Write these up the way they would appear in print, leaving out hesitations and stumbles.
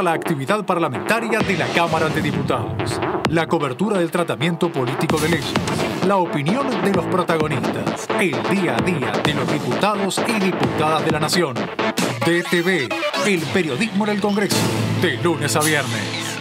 la actividad parlamentaria de la Cámara de Diputados, la cobertura del tratamiento político de leyes, la opinión de los protagonistas, el día a día de los diputados y diputadas de la Nación. DTV, el periodismo en el Congreso, de lunes a viernes.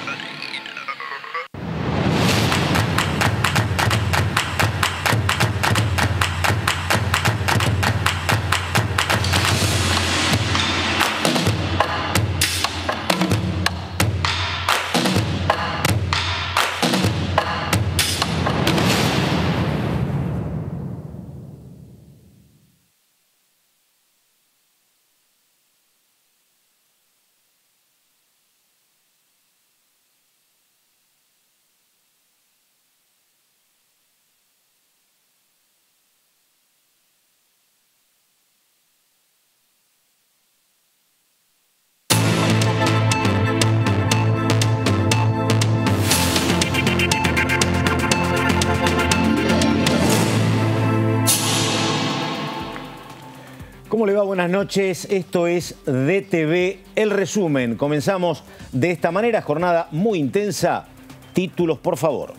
¿Cómo le va? Buenas noches. Esto es DTV, el resumen. Comenzamos de esta manera, jornada muy intensa. Títulos, por favor.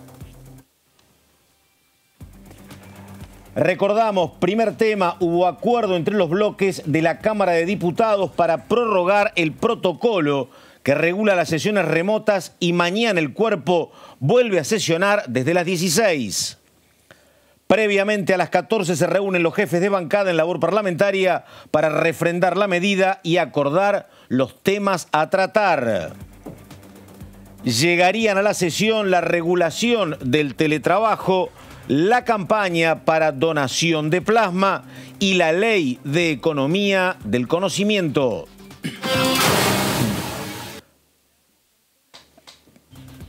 Recordamos, primer tema, hubo acuerdo entre los bloques de la Cámara de Diputados para prorrogar el protocolo que regula las sesiones remotas y mañana el cuerpo vuelve a sesionar desde las 16. Previamente a las 14 se reúnen los jefes de bancada en labor parlamentaria para refrendar la medida y acordar los temas a tratar. Llegarían a la sesión la regulación del teletrabajo, la campaña para donación de plasma y la ley de economía del conocimiento.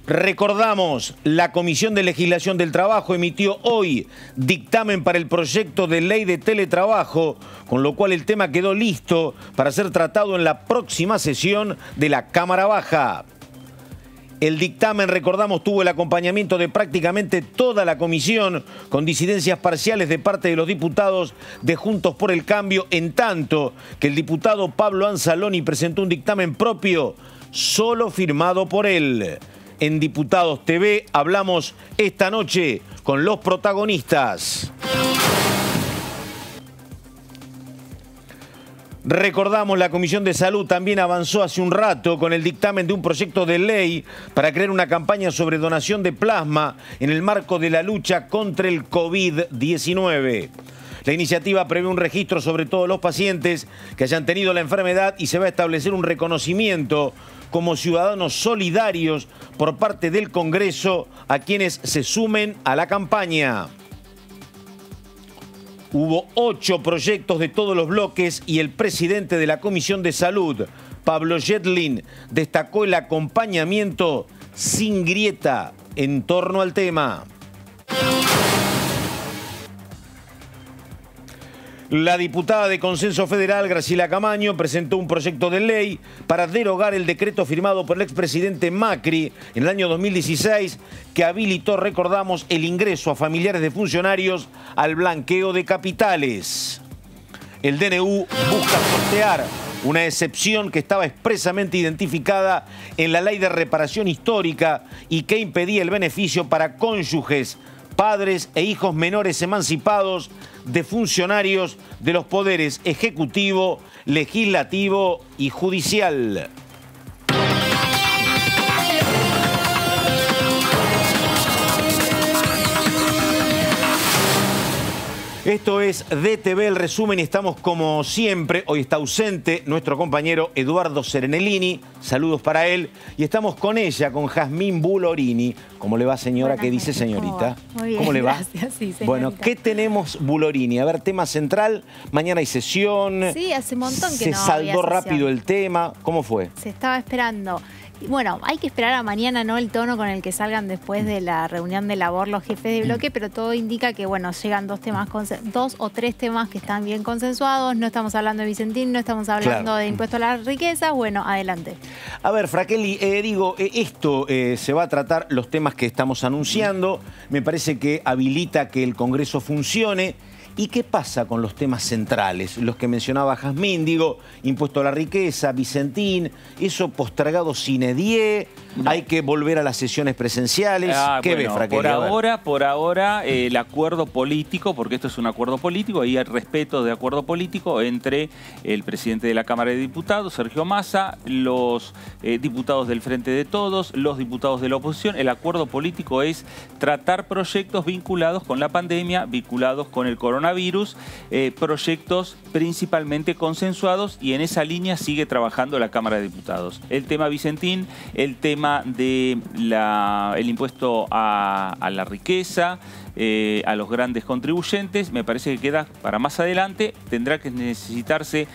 Recordamos, la Comisión de Legislación del Trabajo emitió hoy dictamen para el proyecto de ley de teletrabajo, con lo cual el tema quedó listo para ser tratado en la próxima sesión de la Cámara Baja. El dictamen, recordamos, tuvo el acompañamiento de prácticamente toda la comisión, con disidencias parciales de parte de los diputados de Juntos por el Cambio, en tanto que el diputado Pablo Anzaloni presentó un dictamen propio, solo firmado por él. En Diputados TV hablamos esta noche con los protagonistas. Recordamos, la Comisión de Salud también avanzó hace un rato con el dictamen de un proyecto de ley para crear una campaña sobre donación de plasma en el marco de la lucha contra el COVID-19. La iniciativa prevé un registro sobre todos los pacientes que hayan tenido la enfermedad y se va a establecer un reconocimiento como ciudadanos solidarios por parte del Congreso a quienes se sumen a la campaña. Hubo 8 proyectos de todos los bloques y el presidente de la Comisión de Salud, Pablo Yedlin, destacó el acompañamiento sin grieta en torno al tema. La diputada de Consenso Federal, Graciela Camaño, presentó un proyecto de ley para derogar el decreto firmado por el expresidente Macri en el año 2016 que habilitó, recordamos, el ingreso a familiares de funcionarios al blanqueo de capitales. El DNU busca sortear una excepción que estaba expresamente identificada en la Ley de Reparación Histórica y que impedía el beneficio para cónyuges, padres e hijos menores emancipados de funcionarios de los poderes ejecutivo, legislativo y judicial. Esto es DTV, el resumen, y estamos como siempre. Hoy está ausente nuestro compañero Eduardo Serenellini. Saludos para él. Y estamos con ella, con Jazmín Bulorini. ¿Cómo le va, señora? ¿Qué dice, señorita? Muy bien, ¿Cómo le va? gracias, sí, señorita. Bueno, ¿qué tenemos, Bulorini? A ver, tema central. Mañana hay sesión. Sí, hace un montón que se no saldó había rápido sesión. el tema. ¿Cómo fue? Se estaba esperando. Y bueno, hay que esperar a mañana, ¿no? El tono con el que salgan después de la reunión de labor los jefes de bloque, pero todo indica que, bueno, llegan dos o tres temas que están bien consensuados. No estamos hablando de Vicentín, no estamos hablando de impuesto a la riqueza. Bueno, adelante. A ver, Fraqueli, esto se va a tratar los temas que estamos anunciando. Me parece que habilita que el Congreso funcione ¿Y qué pasa con los temas centrales? Los que mencionaba Jazmín, digo, impuesto a la riqueza, Vicentín, eso postergado sine die, no. Hay que volver a las sesiones presenciales. ¿Qué ves, Fraquelli? Por ahora, el acuerdo político, porque esto es un acuerdo político, y el respeto de acuerdo político entre el presidente de la Cámara de Diputados, Sergio Massa, los diputados del Frente de Todos, los diputados de la oposición. El acuerdo político es tratar proyectos vinculados con la pandemia, vinculados con el coronavirus, proyectos principalmente consensuados, y en esa línea sigue trabajando la Cámara de Diputados. El tema Vicentín, el tema del impuesto a la riqueza, a los grandes contribuyentes, me parece que queda para más adelante. Tendrá que necesitarse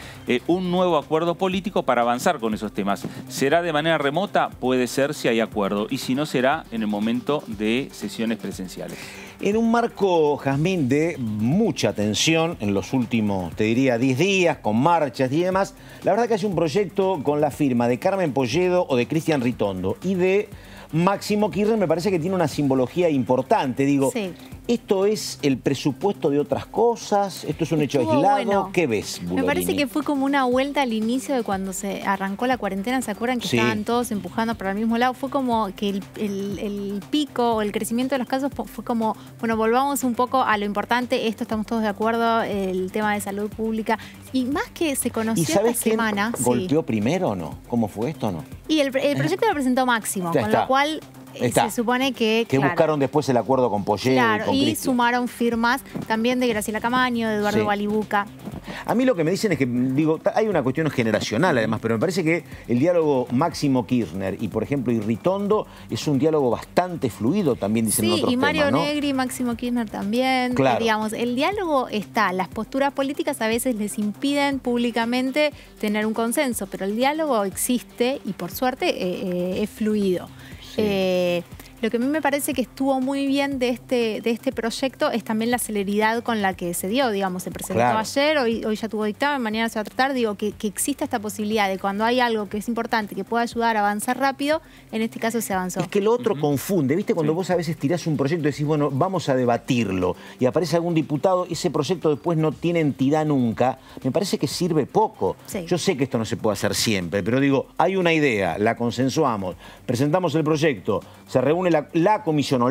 un nuevo acuerdo político para avanzar con esos temas. ¿Será de manera remota? Puede ser, si hay acuerdo, y si no, será en el momento de sesiones presenciales. En un marco, Jazmín, de mucha tensión en los últimos, te diría, 10 días, con marchas y demás, la verdad que hay un proyecto con la firma de Carmen Polledo o de Cristian Ritondo y de Máximo Kirchner, me parece que tiene una simbología importante. Digo, sí. ¿Esto es el presupuesto de otras cosas? ¿Esto es un hecho aislado? Bueno, ¿qué ves, Bulorini? Me parece que fue como una vuelta al inicio de cuando se arrancó la cuarentena. ¿Se acuerdan que estaban todos empujando para el mismo lado? Fue como que el pico o el crecimiento de los casos fue como, bueno, volvamos un poco a lo importante. Esto estamos todos de acuerdo, el tema de salud pública. Y más que se conoció esta semana... ¿Y golpeó primero o no? ¿Cómo fue esto o no? Y el proyecto lo presentó Máximo, con lo cual... Se supone que buscaron después el acuerdo con Polledo y con Cristian. Sumaron firmas también de Graciela Camaño, de Eduardo Balibuca. A mí lo que me dicen es que, digo, hay una cuestión generacional además, pero me parece que el diálogo Máximo Kirchner y, por ejemplo, Ritondo es un diálogo bastante fluido, también dicen en otros temas, y Mario ¿no? Negri y Máximo Kirchner también. Claro. Digamos, el diálogo está, las posturas políticas a veces les impiden públicamente tener un consenso, pero el diálogo existe y por suerte es fluido. Sí. Lo que a mí me parece que estuvo muy bien de este proyecto es también la celeridad con la que se dio, digamos, se presentó ayer, hoy ya tuvo dictamen, mañana se va a tratar, digo, que exista esta posibilidad de cuando hay algo que es importante, que pueda ayudar a avanzar rápido, en este caso se avanzó. Es que lo otro confunde, ¿viste? Cuando vos a veces tirás un proyecto y decís, bueno, vamos a debatirlo, y aparece algún diputado, ese proyecto después no tiene entidad nunca, me parece que sirve poco. Sí. Yo sé que esto no se puede hacer siempre, pero digo, hay una idea, la consensuamos, presentamos el proyecto, se reúne la comisión o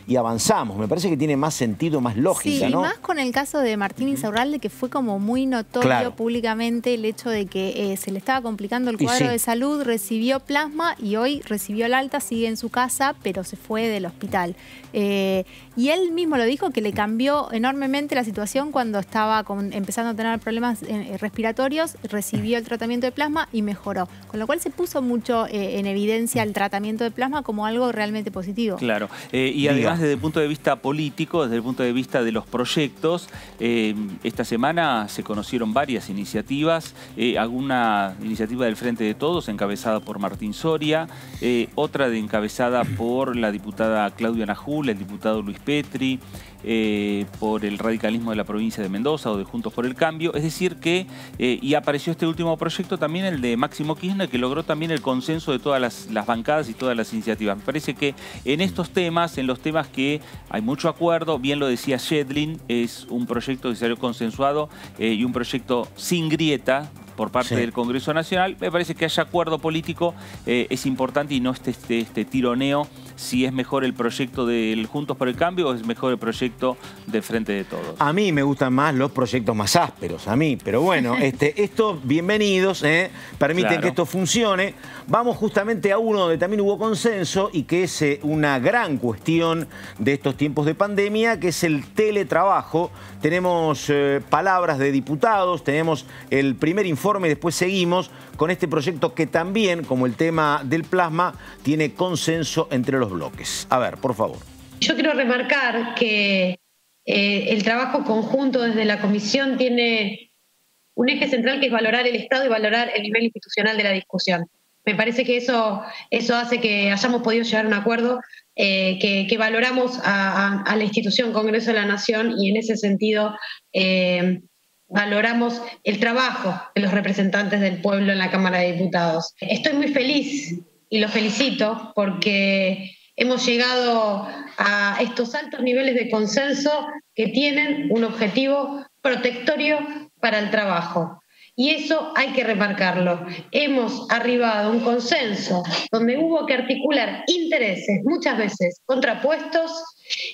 y avanzamos. Me parece que tiene más sentido, más lógica, ¿no? Y más con el caso de Martín Insaurralde, que fue como muy notorio públicamente el hecho de que se le estaba complicando el cuadro de salud, recibió plasma y hoy recibió el alta, sigue en su casa, pero se fue del hospital. Y él mismo lo dijo, que le cambió enormemente la situación cuando estaba empezando a tener problemas respiratorios, recibió el tratamiento de plasma y mejoró. Con lo cual se puso mucho en evidencia el tratamiento de plasma como algo realmente positivo. Claro, y además desde el punto de vista político, desde el punto de vista de los proyectos, esta semana se conocieron varias iniciativas, alguna iniciativa del Frente de Todos encabezada por Martín Soria, otra encabezada por la diputada Claudia Najul, el diputado Luis Petri, por el radicalismo de la provincia de Mendoza o de Juntos por el Cambio. Es decir que, y apareció este último proyecto también, el de Máximo Kirchner, que logró también el consenso de todas las bancadas y todas las iniciativas. Me parece que en estos temas, en los temas que hay mucho acuerdo, bien lo decía Shedlin, es un proyecto que salió consensuado y un proyecto sin grieta por parte del Congreso Nacional. Me parece que haya acuerdo político es importante y no este tironeo si es mejor el proyecto del Juntos por el Cambio o es mejor el proyecto del Frente de Todos. A mí me gustan más los proyectos más ásperos, a mí, pero bueno, estos bienvenidos, permiten que esto funcione. Vamos justamente a uno donde también hubo consenso y que es una gran cuestión de estos tiempos de pandemia, que es el teletrabajo. Tenemos palabras de diputados, tenemos el primer informe y después seguimos con este proyecto que también, como el tema del plasma, tiene consenso entre los bloques. A ver, por favor. Yo quiero remarcar que el trabajo conjunto desde la comisión tiene un eje central que es valorar el Estado y valorar el nivel institucional de la discusión. Me parece que eso hace que hayamos podido llegar a un acuerdo, que valoramos a la institución Congreso de la Nación y en ese sentido valoramos el trabajo de los representantes del pueblo en la Cámara de Diputados. Estoy muy feliz y los felicito porque hemos llegado a estos altos niveles de consenso que tienen un objetivo protectorio para el trabajo. Y eso hay que remarcarlo. Hemos arribado a un consenso donde hubo que articular intereses, muchas veces contrapuestos,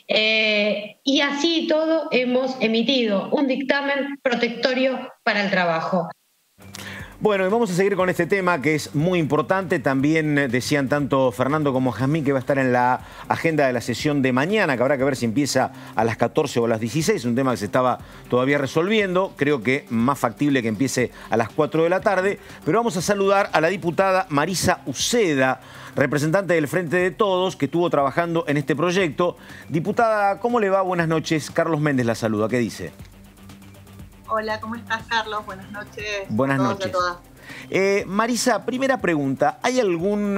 y así todo hemos emitido un dictamen protectorio para el trabajo. Bueno, y vamos a seguir con este tema que es muy importante. También decían tanto Fernando como Jazmín que va a estar en la agenda de la sesión de mañana, que habrá que ver si empieza a las 14 o a las 16. Un tema que se estaba todavía resolviendo. Creo que más factible que empiece a las 4 de la tarde. Pero vamos a saludar a la diputada Marisa Uceda, representante del Frente de Todos, que estuvo trabajando en este proyecto. Diputada, ¿cómo le va? Buenas noches. Carlos Méndez la saluda. ¿Qué dice? Hola, ¿cómo estás, Carlos? Buenas noches. Buenas noches. Marisa, primera pregunta. ¿Hay algún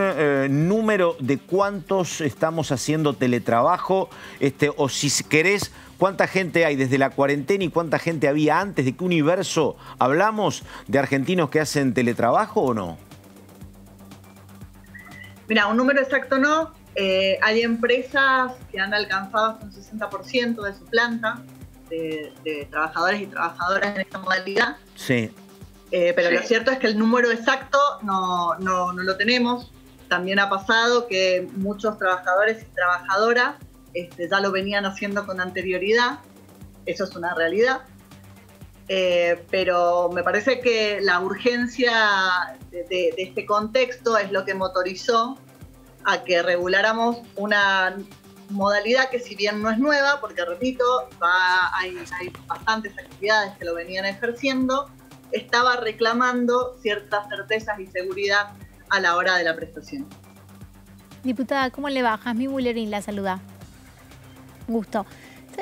número de cuántos estamos haciendo teletrabajo? O si querés, ¿cuánta gente hay desde la cuarentena y cuánta gente había antes? ¿De qué universo hablamos de argentinos que hacen teletrabajo o no? Mira, un número exacto no. Hay empresas que han alcanzado hasta un 60% de su planta de trabajadores y trabajadoras en esta modalidad. Sí. Pero lo cierto es que el número exacto no lo tenemos. También ha pasado que muchos trabajadores y trabajadoras ya lo venían haciendo con anterioridad. Eso es una realidad. Pero me parece que la urgencia de este contexto es lo que motorizó a que reguláramos una modalidad que, si bien no es nueva, porque repito, hay bastantes actividades que lo venían ejerciendo, estaba reclamando ciertas certezas y seguridad a la hora de la prestación. Diputada, ¿cómo le va? Jazmín Bullerín la saluda. Gusto.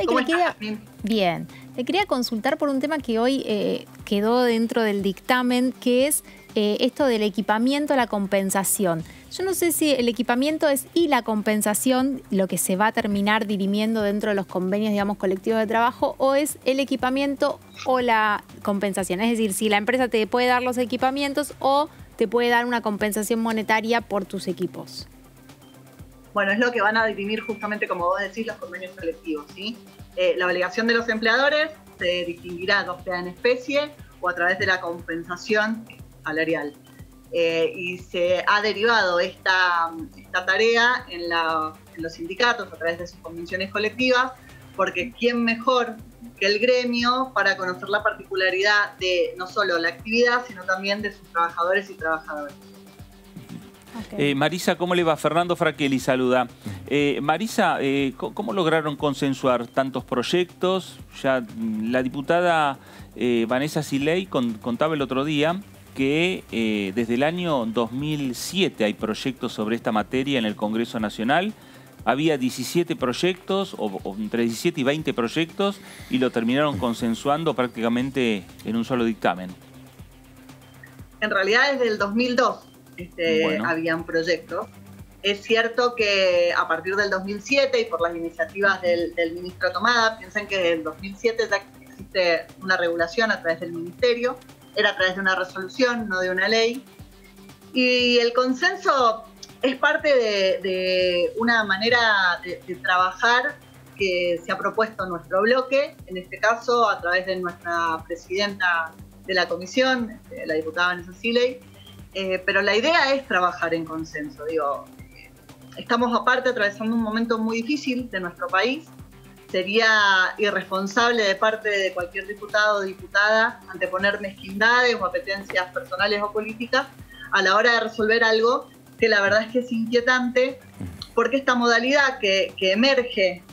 ¿Cómo estás, Jazmín? Bien. Le quería consultar por un tema que hoy quedó dentro del dictamen, que es esto del equipamiento, la compensación. Yo no sé si el equipamiento y la compensación lo que se va a terminar dirimiendo dentro de los convenios, digamos, colectivos de trabajo, o es el equipamiento o la compensación. Es decir, si la empresa te puede dar los equipamientos o te puede dar una compensación monetaria por tus equipos. Bueno, es lo que van a dirimir justamente, como vos decís, los convenios colectivos, ¿sí? La obligación de los empleadores se distinguirá ya sea en especie o a través de la compensación salarial. Y se ha derivado esta tarea en los sindicatos a través de sus convenciones colectivas, porque ¿quién mejor que el gremio para conocer la particularidad de no solo la actividad, sino también de sus trabajadores y trabajadoras? Okay. Marisa, ¿cómo le va? Fernando Fraquelli saluda. Marisa, ¿cómo lograron consensuar tantos proyectos? Ya la diputada Vanessa Siley contaba el otro día que desde el año 2007 hay proyectos sobre esta materia en el Congreso Nacional. Había 17 proyectos, o entre 17 y 20 proyectos, y lo terminaron consensuando prácticamente en un solo dictamen. En realidad desde el 2002 habían proyectos. Es cierto que a partir del 2007 y por las iniciativas del ministro Tomada, piensen que desde el 2007 ya existe una regulación a través del ministerio, era a través de una resolución, no de una ley. Y el consenso es parte de una manera de trabajar que se ha propuesto nuestro bloque, en este caso a través de nuestra presidenta de la comisión, la diputada Vanessa Siley. Pero la idea es trabajar en consenso. Estamos aparte atravesando un momento muy difícil de nuestro país. Sería irresponsable de parte de cualquier diputado o diputada anteponer mezquindades o apetencias personales o políticas a la hora de resolver algo que la verdad es que es inquietante, porque esta modalidad que emerge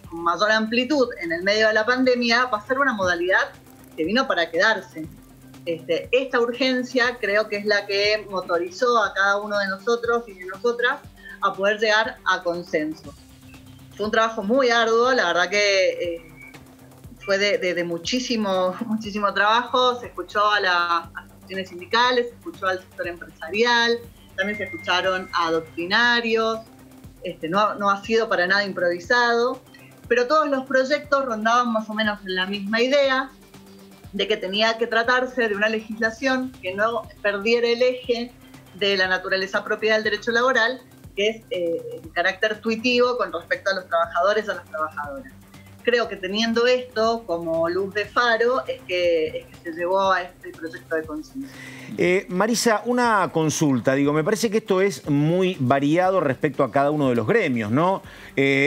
con mayor amplitud en el medio de la pandemia va a ser una modalidad que vino para quedarse. Esta urgencia creo que es la que motorizó a cada uno de nosotros y de nosotras a poder llegar a consenso. Fue un trabajo muy arduo, la verdad que fue de muchísimo trabajo. Se escuchó a las asociaciones sindicales, se escuchó al sector empresarial, también se escucharon a doctrinarios. No ha sido para nada improvisado, pero todos los proyectos rondaban más o menos en la misma idea de que tenía que tratarse de una legislación que no perdiera el eje de la naturaleza propia del derecho laboral, que es el carácter tuitivo con respecto a los trabajadores y a las trabajadoras. creo que teniendo esto como luz de faro es que se llevó a este proyecto de conciencia. Marisa, una consulta. Digo, me parece que esto es muy variado respecto a cada uno de los gremios, ¿no?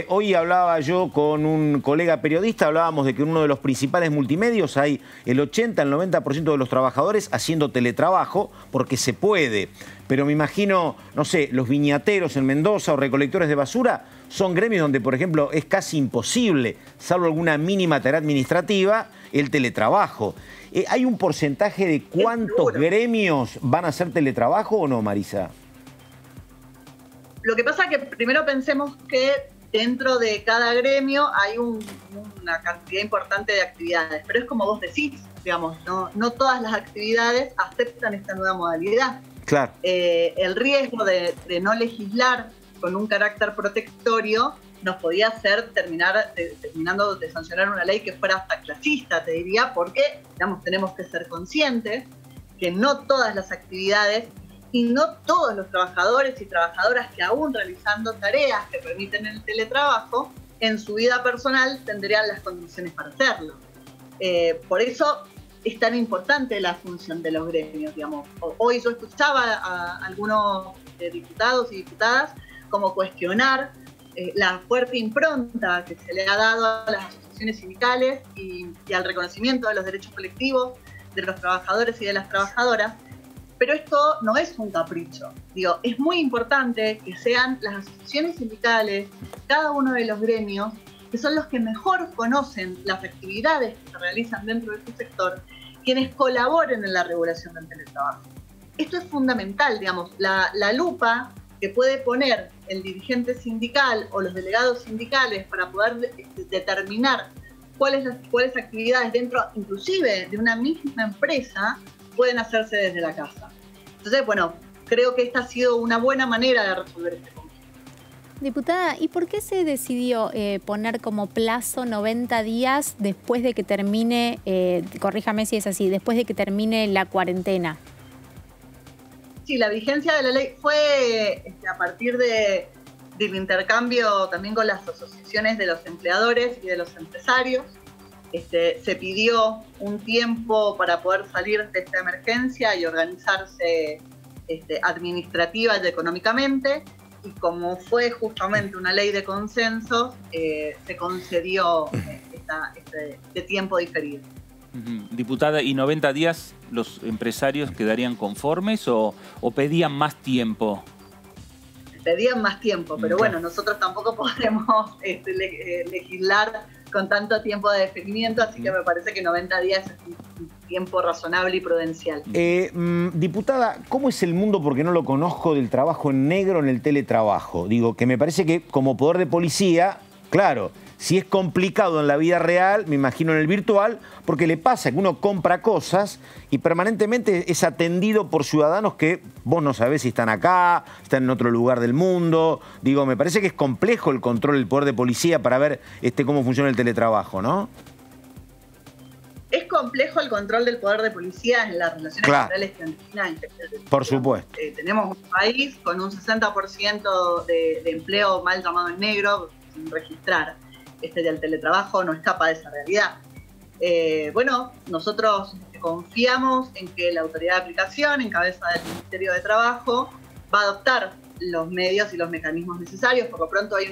Hoy hablaba yo con un colega periodista, hablábamos de que en uno de los principales multimedios hay el 80, el 90% de los trabajadores haciendo teletrabajo porque se puede. Pero me imagino, no sé, los viñateros en Mendoza o recolectores de basura son gremios donde, por ejemplo, es casi imposible, salvo alguna mínima tarea administrativa, el teletrabajo. ¿Hay un porcentaje de cuántos gremios van a hacer teletrabajo o no, Marisa? Lo que pasa es que primero pensemos que dentro de cada gremio hay una cantidad importante de actividades, pero es como vos decís, digamos, no todas las actividades aceptan esta nueva modalidad. Claro. El riesgo de no legislar con un carácter protectorio nos podía hacer terminando de sancionar una ley que fuera hasta clasista, te diría, porque digamos, tenemos que ser conscientes que no todas las actividades y no todos los trabajadores y trabajadoras que aún realizando tareas que permiten el teletrabajo, en su vida personal tendrían las condiciones para hacerlo. Por eso es tan importante la función de los gremios, digamos. Hoy yo escuchaba a algunos diputados y diputadas como cuestionar la fuerte impronta que se le ha dado a las asociaciones sindicales y al reconocimiento de los derechos colectivos de los trabajadores y de las trabajadoras, pero esto no es un capricho. Digo, es muy importante que sean las asociaciones sindicales, cada uno de los gremios, que son los que mejor conocen las actividades que se realizan dentro de su sector, quienes colaboren en la regulación del teletrabajo. Esto es fundamental, digamos, la lupa que puede poner el dirigente sindical o los delegados sindicales para poder determinar cuáles actividades dentro, inclusive de una misma empresa, pueden hacerse desde la casa. Entonces, bueno, creo que esta ha sido una buena manera de resolver este conflicto. Diputada, ¿y por qué se decidió poner como plazo 90 días después de que termine, corríjame si es así, después de que termine la cuarentena? Sí, la vigencia de la ley fue a partir del intercambio también con las asociaciones de los empleadores y de los empresarios. Se pidió un tiempo para poder salir de esta emergencia y organizarse administrativa y económicamente, y como fue justamente una ley de consenso, se concedió este tiempo diferido. Diputada, ¿y 90 días los empresarios quedarían conformes o pedían más tiempo? Pedían más tiempo, pero bueno, nosotros tampoco podemos legislar con tanto tiempo de deferimiento, así que me parece que 90 días es un tiempo razonable y prudencial. Diputada, ¿cómo es el mundo, porque no lo conozco, del trabajo en negro en el teletrabajo? Digo, que me parece que como poder de policía, claro, si es complicado en la vida real, me imagino en el virtual, porque le pasa que uno compra cosas y permanentemente es atendido por ciudadanos que vos no sabés si están acá, están en otro lugar del mundo. Digo, me parece que es complejo el control del poder de policía para ver cómo funciona el teletrabajo, ¿no? Es complejo el control del poder de policía en las relaciones laborales clandestinas. Por supuesto. Tenemos un país con un 60% de empleo mal llamado en negro, sin registrar. Del teletrabajo no escapa de esa realidad. Bueno, nosotros confiamos en que la autoridad de aplicación, en cabeza del Ministerio de Trabajo, va a adoptar los medios y los mecanismos necesarios. Por lo pronto hay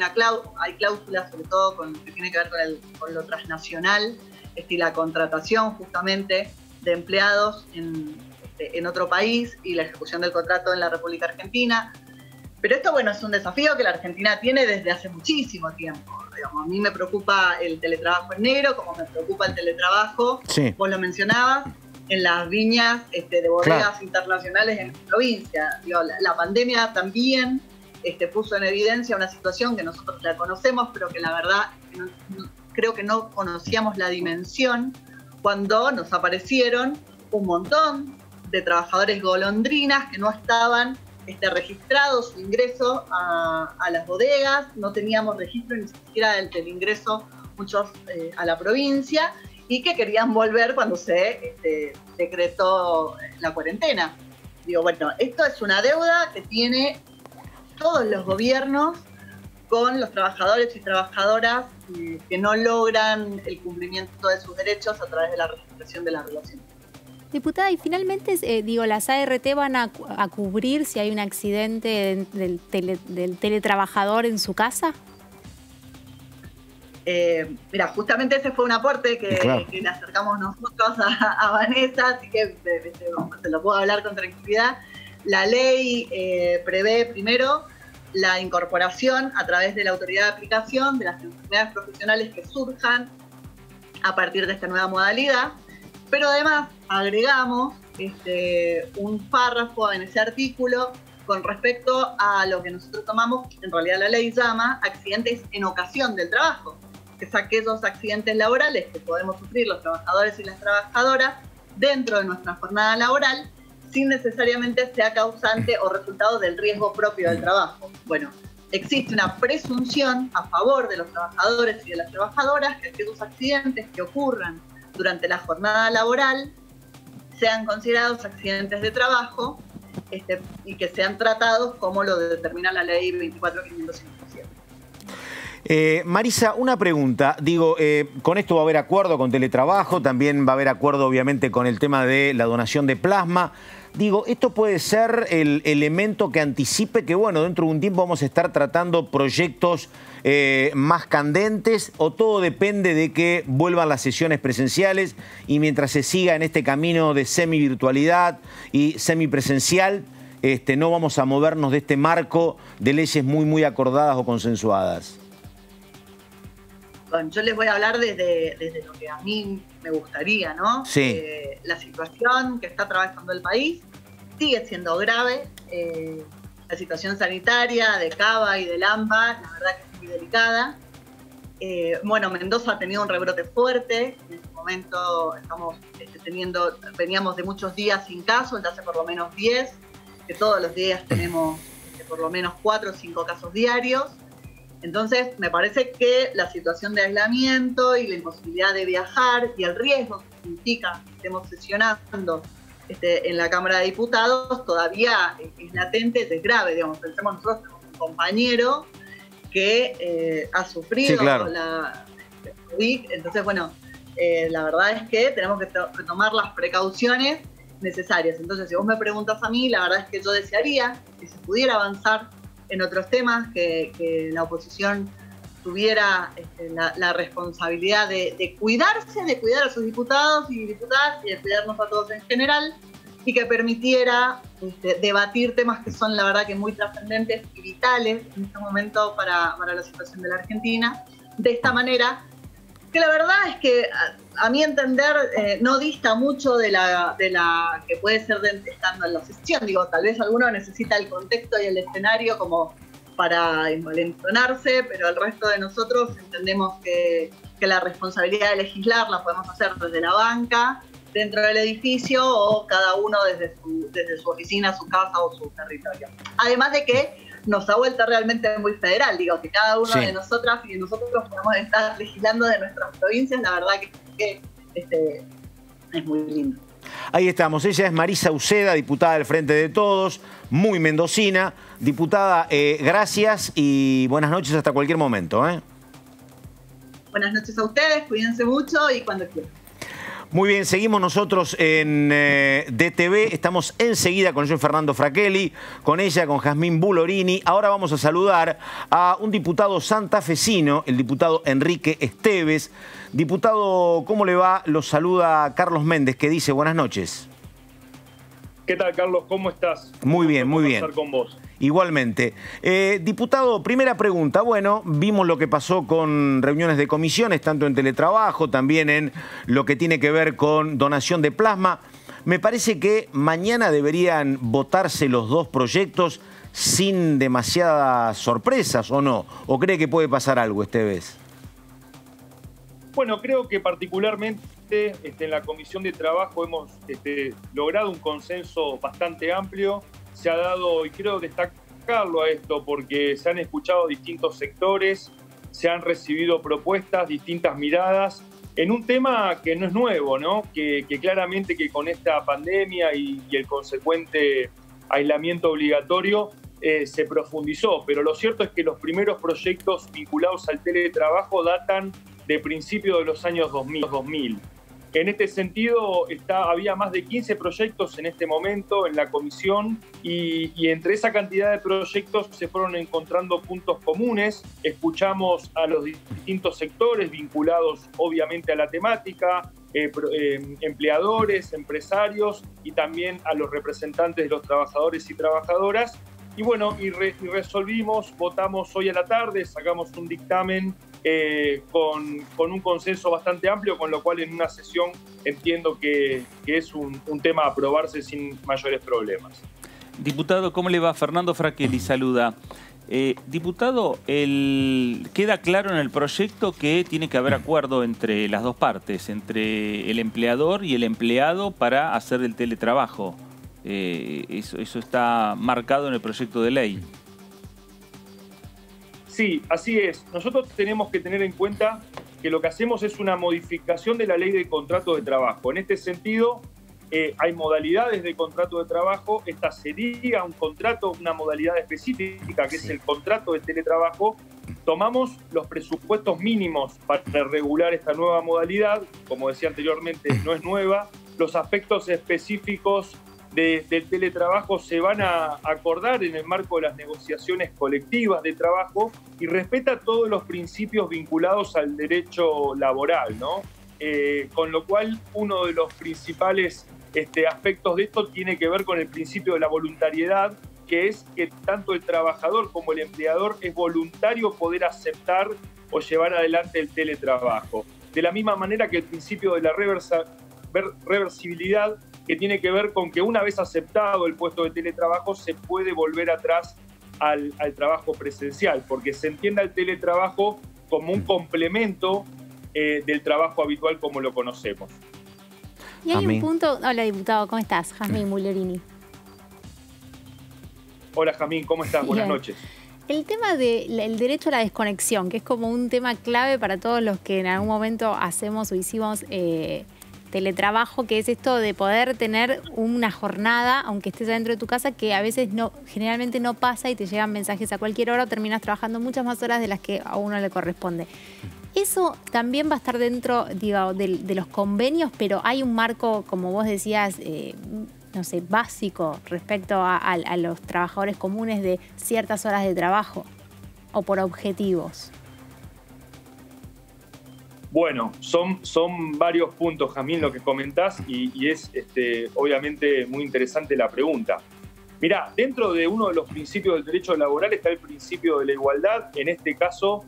cláusulas, sobre todo con lo que tiene que ver con lo transnacional, y la contratación justamente de empleados en otro país y la ejecución del contrato en la República Argentina. Pero esto, bueno, es un desafío que la Argentina tiene desde hace muchísimo tiempo. Digamos, a mí me preocupa el teletrabajo en negro, como me preocupa el teletrabajo, vos lo mencionabas, en las viñas de bodegas internacionales en mi provincia. Digo, la pandemia también puso en evidencia una situación que nosotros la conocemos, pero que la verdad creo que no conocíamos la dimensión cuando nos aparecieron un montón de trabajadores golondrinas que no estaban registrados su ingreso a las bodegas, no teníamos registro ni siquiera del ingreso muchos a la provincia, y que querían volver cuando se decretó la cuarentena. Digo, bueno, esto es una deuda que tiene todos los gobiernos con los trabajadores y trabajadoras que no logran el cumplimiento de sus derechos a través de la registración de la relación. Diputada, y finalmente, las ART van a cubrir si hay un accidente del teletrabajador en su casa. Mira, justamente ese fue un aporte que le acercamos nosotros a Vanessa, así que se lo puedo hablar con tranquilidad. La ley prevé primero la incorporación a través de la autoridad de aplicación de las enfermedades profesionales que surjan a partir de esta nueva modalidad, pero además agregamos un párrafo en ese artículo con respecto a lo que nosotros tomamos, en realidad la ley llama accidentes en ocasión del trabajo, que es aquellos accidentes laborales que podemos sufrir los trabajadores y las trabajadoras dentro de nuestra jornada laboral, sin necesariamente sea causante o resultado del riesgo propio del trabajo. Bueno, existe una presunción a favor de los trabajadores y de las trabajadoras que aquellos accidentes que ocurran durante la jornada laboral sean considerados accidentes de trabajo y que sean tratados como lo determina la ley 24.557. Marisa, una pregunta. Digo, con esto va a haber acuerdo con teletrabajo, también va a haber acuerdo obviamente con el tema de la donación de plasma. Digo, esto puede ser el elemento que anticipe que, bueno, dentro de un tiempo vamos a estar tratando proyectos más candentes, o todo depende de que vuelvan las sesiones presenciales y mientras se siga en este camino de semi-virtualidad y semipresencial, no vamos a movernos de este marco de leyes muy acordadas o consensuadas. Bueno, yo les voy a hablar desde lo que a mí me gustaría, ¿no? Sí. La situación que está atravesando el país sigue siendo grave. La situación sanitaria de Cava y de Lampa, la verdad que es muy delicada. Bueno, Mendoza ha tenido un rebrote fuerte. En este momento estamos veníamos de muchos días sin casos, ya hace por lo menos 10, que todos los días tenemos por lo menos 4 o 5 casos diarios. Entonces, me parece que la situación de aislamiento y la imposibilidad de viajar y el riesgo que significa que estemos sesionando en la Cámara de Diputados todavía es latente, es grave. Digamos, pensemos nosotros, tenemos un compañero que ha sufrido la COVID. Entonces, bueno, la verdad es que tenemos que tomar las precauciones necesarias. Entonces, si vos me preguntas a mí, la verdad es que yo desearía que se pudiera avanzar en otros temas, que la oposición tuviera la responsabilidad de cuidarse, de cuidar a sus diputados y diputadas y de cuidarnos a todos en general, y que permitiera debatir temas que son la verdad que muy trascendentes y vitales en este momento para la situación de la Argentina, de esta manera, que la verdad es que a mi entender no dista mucho de la que puede ser estando en la sesión. Digo, tal vez alguno necesita el contexto y el escenario como para envalentonarse, pero el resto de nosotros entendemos que la responsabilidad de legislar la podemos hacer desde la banca, dentro del edificio, o cada uno desde su oficina, su casa o su territorio. Además de que nos ha vuelto realmente muy federal, digo, que cada uno de nosotras y de nosotros podemos estar legislando de nuestras provincias, la verdad que es muy lindo. Ahí estamos, ella es Marisa Uceda, diputada del Frente de Todos, muy mendocina. Diputada, gracias y buenas noches hasta cualquier momento. Buenas noches a ustedes, cuídense mucho y cuando quieran. Muy bien, seguimos nosotros en DTV, estamos enseguida con yo, Fernando Fraquelli, con ella, con Jazmín Bulorini. Ahora vamos a saludar a un diputado santafesino, el diputado Enrique Esteves. Diputado, ¿cómo le va? Los saluda Carlos Méndez, que dice buenas noches. ¿Qué tal, Carlos? ¿Cómo estás? Muy bien, muy bien. Con vos. Igualmente. Diputado, primera pregunta. Bueno, vimos lo que pasó con reuniones de comisiones, tanto en teletrabajo, también en lo que tiene que ver con donación de plasma. Me parece que mañana deberían votarse los dos proyectos sin demasiadas sorpresas, ¿o no? ¿O cree que puede pasar algo esta vez? Bueno, creo que particularmente en la Comisión de Trabajo hemos logrado un consenso bastante amplio. Se ha dado, y quiero destacarlo a esto, porque se han escuchado distintos sectores, se han recibido propuestas, distintas miradas, en un tema que no es nuevo, ¿no? Que claramente que con esta pandemia y el consecuente aislamiento obligatorio se profundizó, pero lo cierto es que los primeros proyectos vinculados al teletrabajo datan de principios de los años 2000. En este sentido, había más de 15 proyectos en este momento en la comisión y entre esa cantidad de proyectos se fueron encontrando puntos comunes. Escuchamos a los distintos sectores vinculados obviamente a la temática, empleadores, empresarios y también a los representantes de los trabajadores y trabajadoras. Y bueno, resolvimos, votamos hoy a la tarde, sacamos un dictamen con un consenso bastante amplio, con lo cual en una sesión entiendo que es un tema a aprobarse sin mayores problemas. Diputado, ¿cómo le va? Fernando Fraquelli saluda. Diputado, queda claro en el proyecto que tiene que haber acuerdo entre las dos partes, entre el empleador y el empleado para hacer el teletrabajo. Eso está marcado en el proyecto de ley. Sí, así es. Nosotros tenemos que tener en cuenta que lo que hacemos es una modificación de la ley de contrato de trabajo. En este sentido, hay modalidades de contrato de trabajo. Esta sería un contrato, una modalidad específica, que es el contrato de teletrabajo. Tomamos los presupuestos mínimos para regular esta nueva modalidad. Como decía anteriormente, no es nueva. Los aspectos específicos del teletrabajo se van a acordar en el marco de las negociaciones colectivas de trabajo y respeta todos los principios vinculados al derecho laboral, ¿no? Con lo cual, uno de los principales aspectos de esto tiene que ver con el principio de la voluntariedad, que es que tanto el trabajador como el empleador es voluntario poder aceptar o llevar adelante el teletrabajo. De la misma manera que el principio de la reversibilidad, que tiene que ver con que una vez aceptado el puesto de teletrabajo se puede volver atrás al trabajo presencial, porque se entiende el teletrabajo como un complemento del trabajo habitual como lo conocemos. Y hay un punto... Hola, diputado, ¿cómo estás? Jazmín Mullerini. Hola, Jazmín, ¿cómo estás? Buenas noches. El tema del derecho a la desconexión, que es como un tema clave para todos los que en algún momento hacemos o hicimos teletrabajo, que es esto de poder tener una jornada, aunque estés adentro de tu casa, que a veces generalmente no pasa y te llegan mensajes a cualquier hora o terminas trabajando muchas más horas de las que a uno le corresponde. Eso también va a estar dentro, digo, de los convenios, pero hay un marco, como vos decías, no sé, básico respecto a los trabajadores comunes de ciertas horas de trabajo o por objetivos. Bueno, son varios puntos, Jazmín, lo que comentás y es obviamente muy interesante la pregunta. Mirá, dentro de uno de los principios del derecho laboral está el principio de la igualdad. En este caso,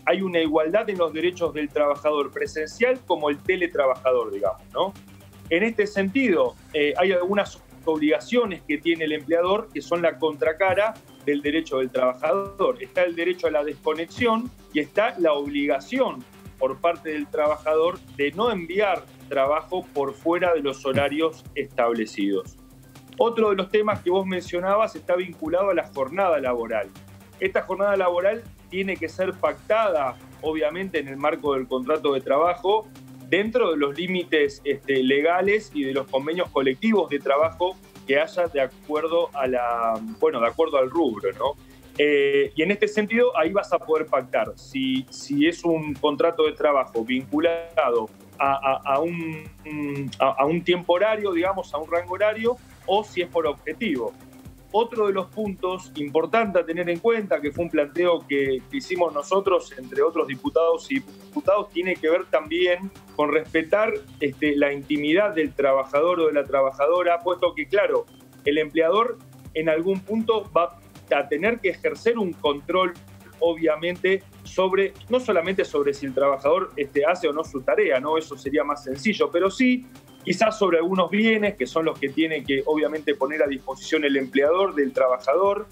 hay una igualdad en los derechos del trabajador presencial como el teletrabajador, digamos, ¿no? En este sentido, hay algunas obligaciones que tiene el empleador que son la contracara del derecho del trabajador. Está el derecho a la desconexión y está la obligación por parte del trabajador de no enviar trabajo por fuera de los horarios establecidos. Otro de los temas que vos mencionabas está vinculado a la jornada laboral. Esta jornada laboral tiene que ser pactada, obviamente, en el marco del contrato de trabajo, dentro de los límites legales y de los convenios colectivos de trabajo que haya de acuerdo de acuerdo al rubro, ¿no? Y en este sentido, ahí vas a poder pactar si es un contrato de trabajo vinculado a un tiempo horario, digamos, a un rango horario, o si es por objetivo. Otro de los puntos importantes a tener en cuenta, que fue un planteo que hicimos nosotros, entre otros diputados y diputados, tiene que ver también con respetar la intimidad del trabajador o de la trabajadora, puesto que, claro, el empleador en algún punto va a tener que ejercer un control, obviamente, no solamente sobre si el trabajador hace o no su tarea, ¿no? Eso sería más sencillo, pero sí quizás sobre algunos bienes que son los que tiene que obviamente poner a disposición el empleador del trabajador,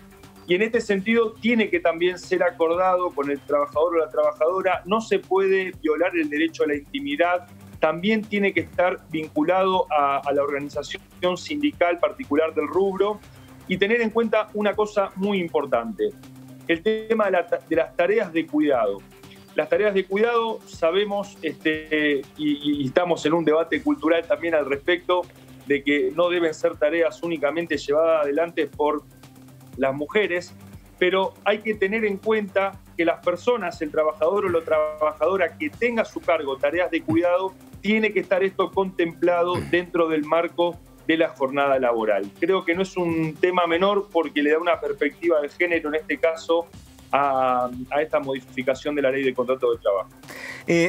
y en este sentido tiene que también ser acordado con el trabajador o la trabajadora. No se puede violar el derecho a la intimidad, también tiene que estar vinculado a la organización sindical particular del rubro, y tener en cuenta una cosa muy importante, el tema de las tareas de cuidado. Las tareas de cuidado, sabemos, y estamos en un debate cultural también al respecto, de que no deben ser tareas únicamente llevadas adelante por las mujeres, pero hay que tener en cuenta que las personas, el trabajador o la trabajadora que tenga a su cargo tareas de cuidado, tiene que estar esto contemplado dentro del marco de la jornada laboral. Creo que no es un tema menor porque le da una perspectiva de género, en este caso, a esta modificación de la ley de contrato de trabajo.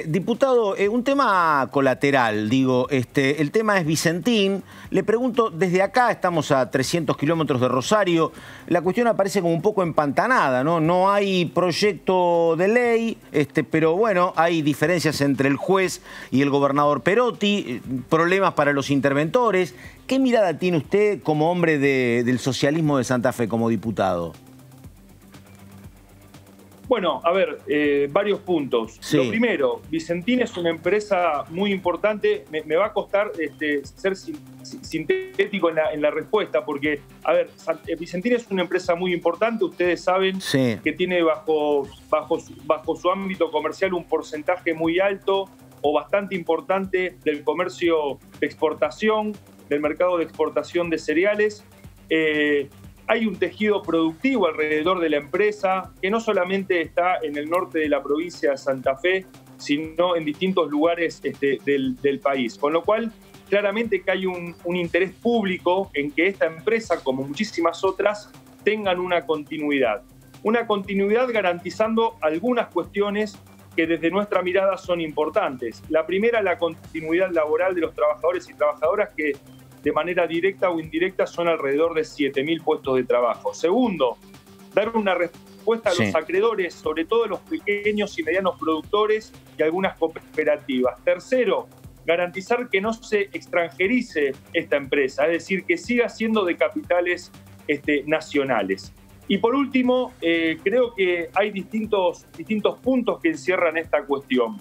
Diputado, un tema colateral, digo, el tema es Vicentín. Le pregunto, desde acá estamos a 300 kilómetros de Rosario, la cuestión aparece como un poco empantanada, ¿no? No hay proyecto de ley, pero bueno, hay diferencias entre el juez y el gobernador Perotti, problemas para los interventores. ¿Qué mirada tiene usted como hombre del socialismo de Santa Fe, como diputado? Bueno, a ver, varios puntos. Sí. Lo primero, Vicentín es una empresa muy importante. Me va a costar ser sintético en la respuesta, porque, a ver, Vicentín es una empresa muy importante. Ustedes saben que tiene bajo su ámbito comercial un porcentaje muy alto o bastante importante del comercio de exportación, del mercado de exportación de cereales. Hay un tejido productivo alrededor de la empresa que no solamente está en el norte de la provincia de Santa Fe, sino en distintos lugares del país. Con lo cual, claramente que hay un interés público en que esta empresa, como muchísimas otras, tengan una continuidad. Una continuidad garantizando algunas cuestiones que desde nuestra mirada son importantes. La primera, la continuidad laboral de los trabajadores y trabajadoras que de manera directa o indirecta son alrededor de 7.000 puestos de trabajo. Segundo, dar una respuesta a los acreedores, sobre todo los pequeños y medianos productores y algunas cooperativas. Tercero, garantizar que no se extranjerice esta empresa, es decir, que siga siendo de capitales nacionales. Y por último, creo que hay distintos puntos que encierran esta cuestión.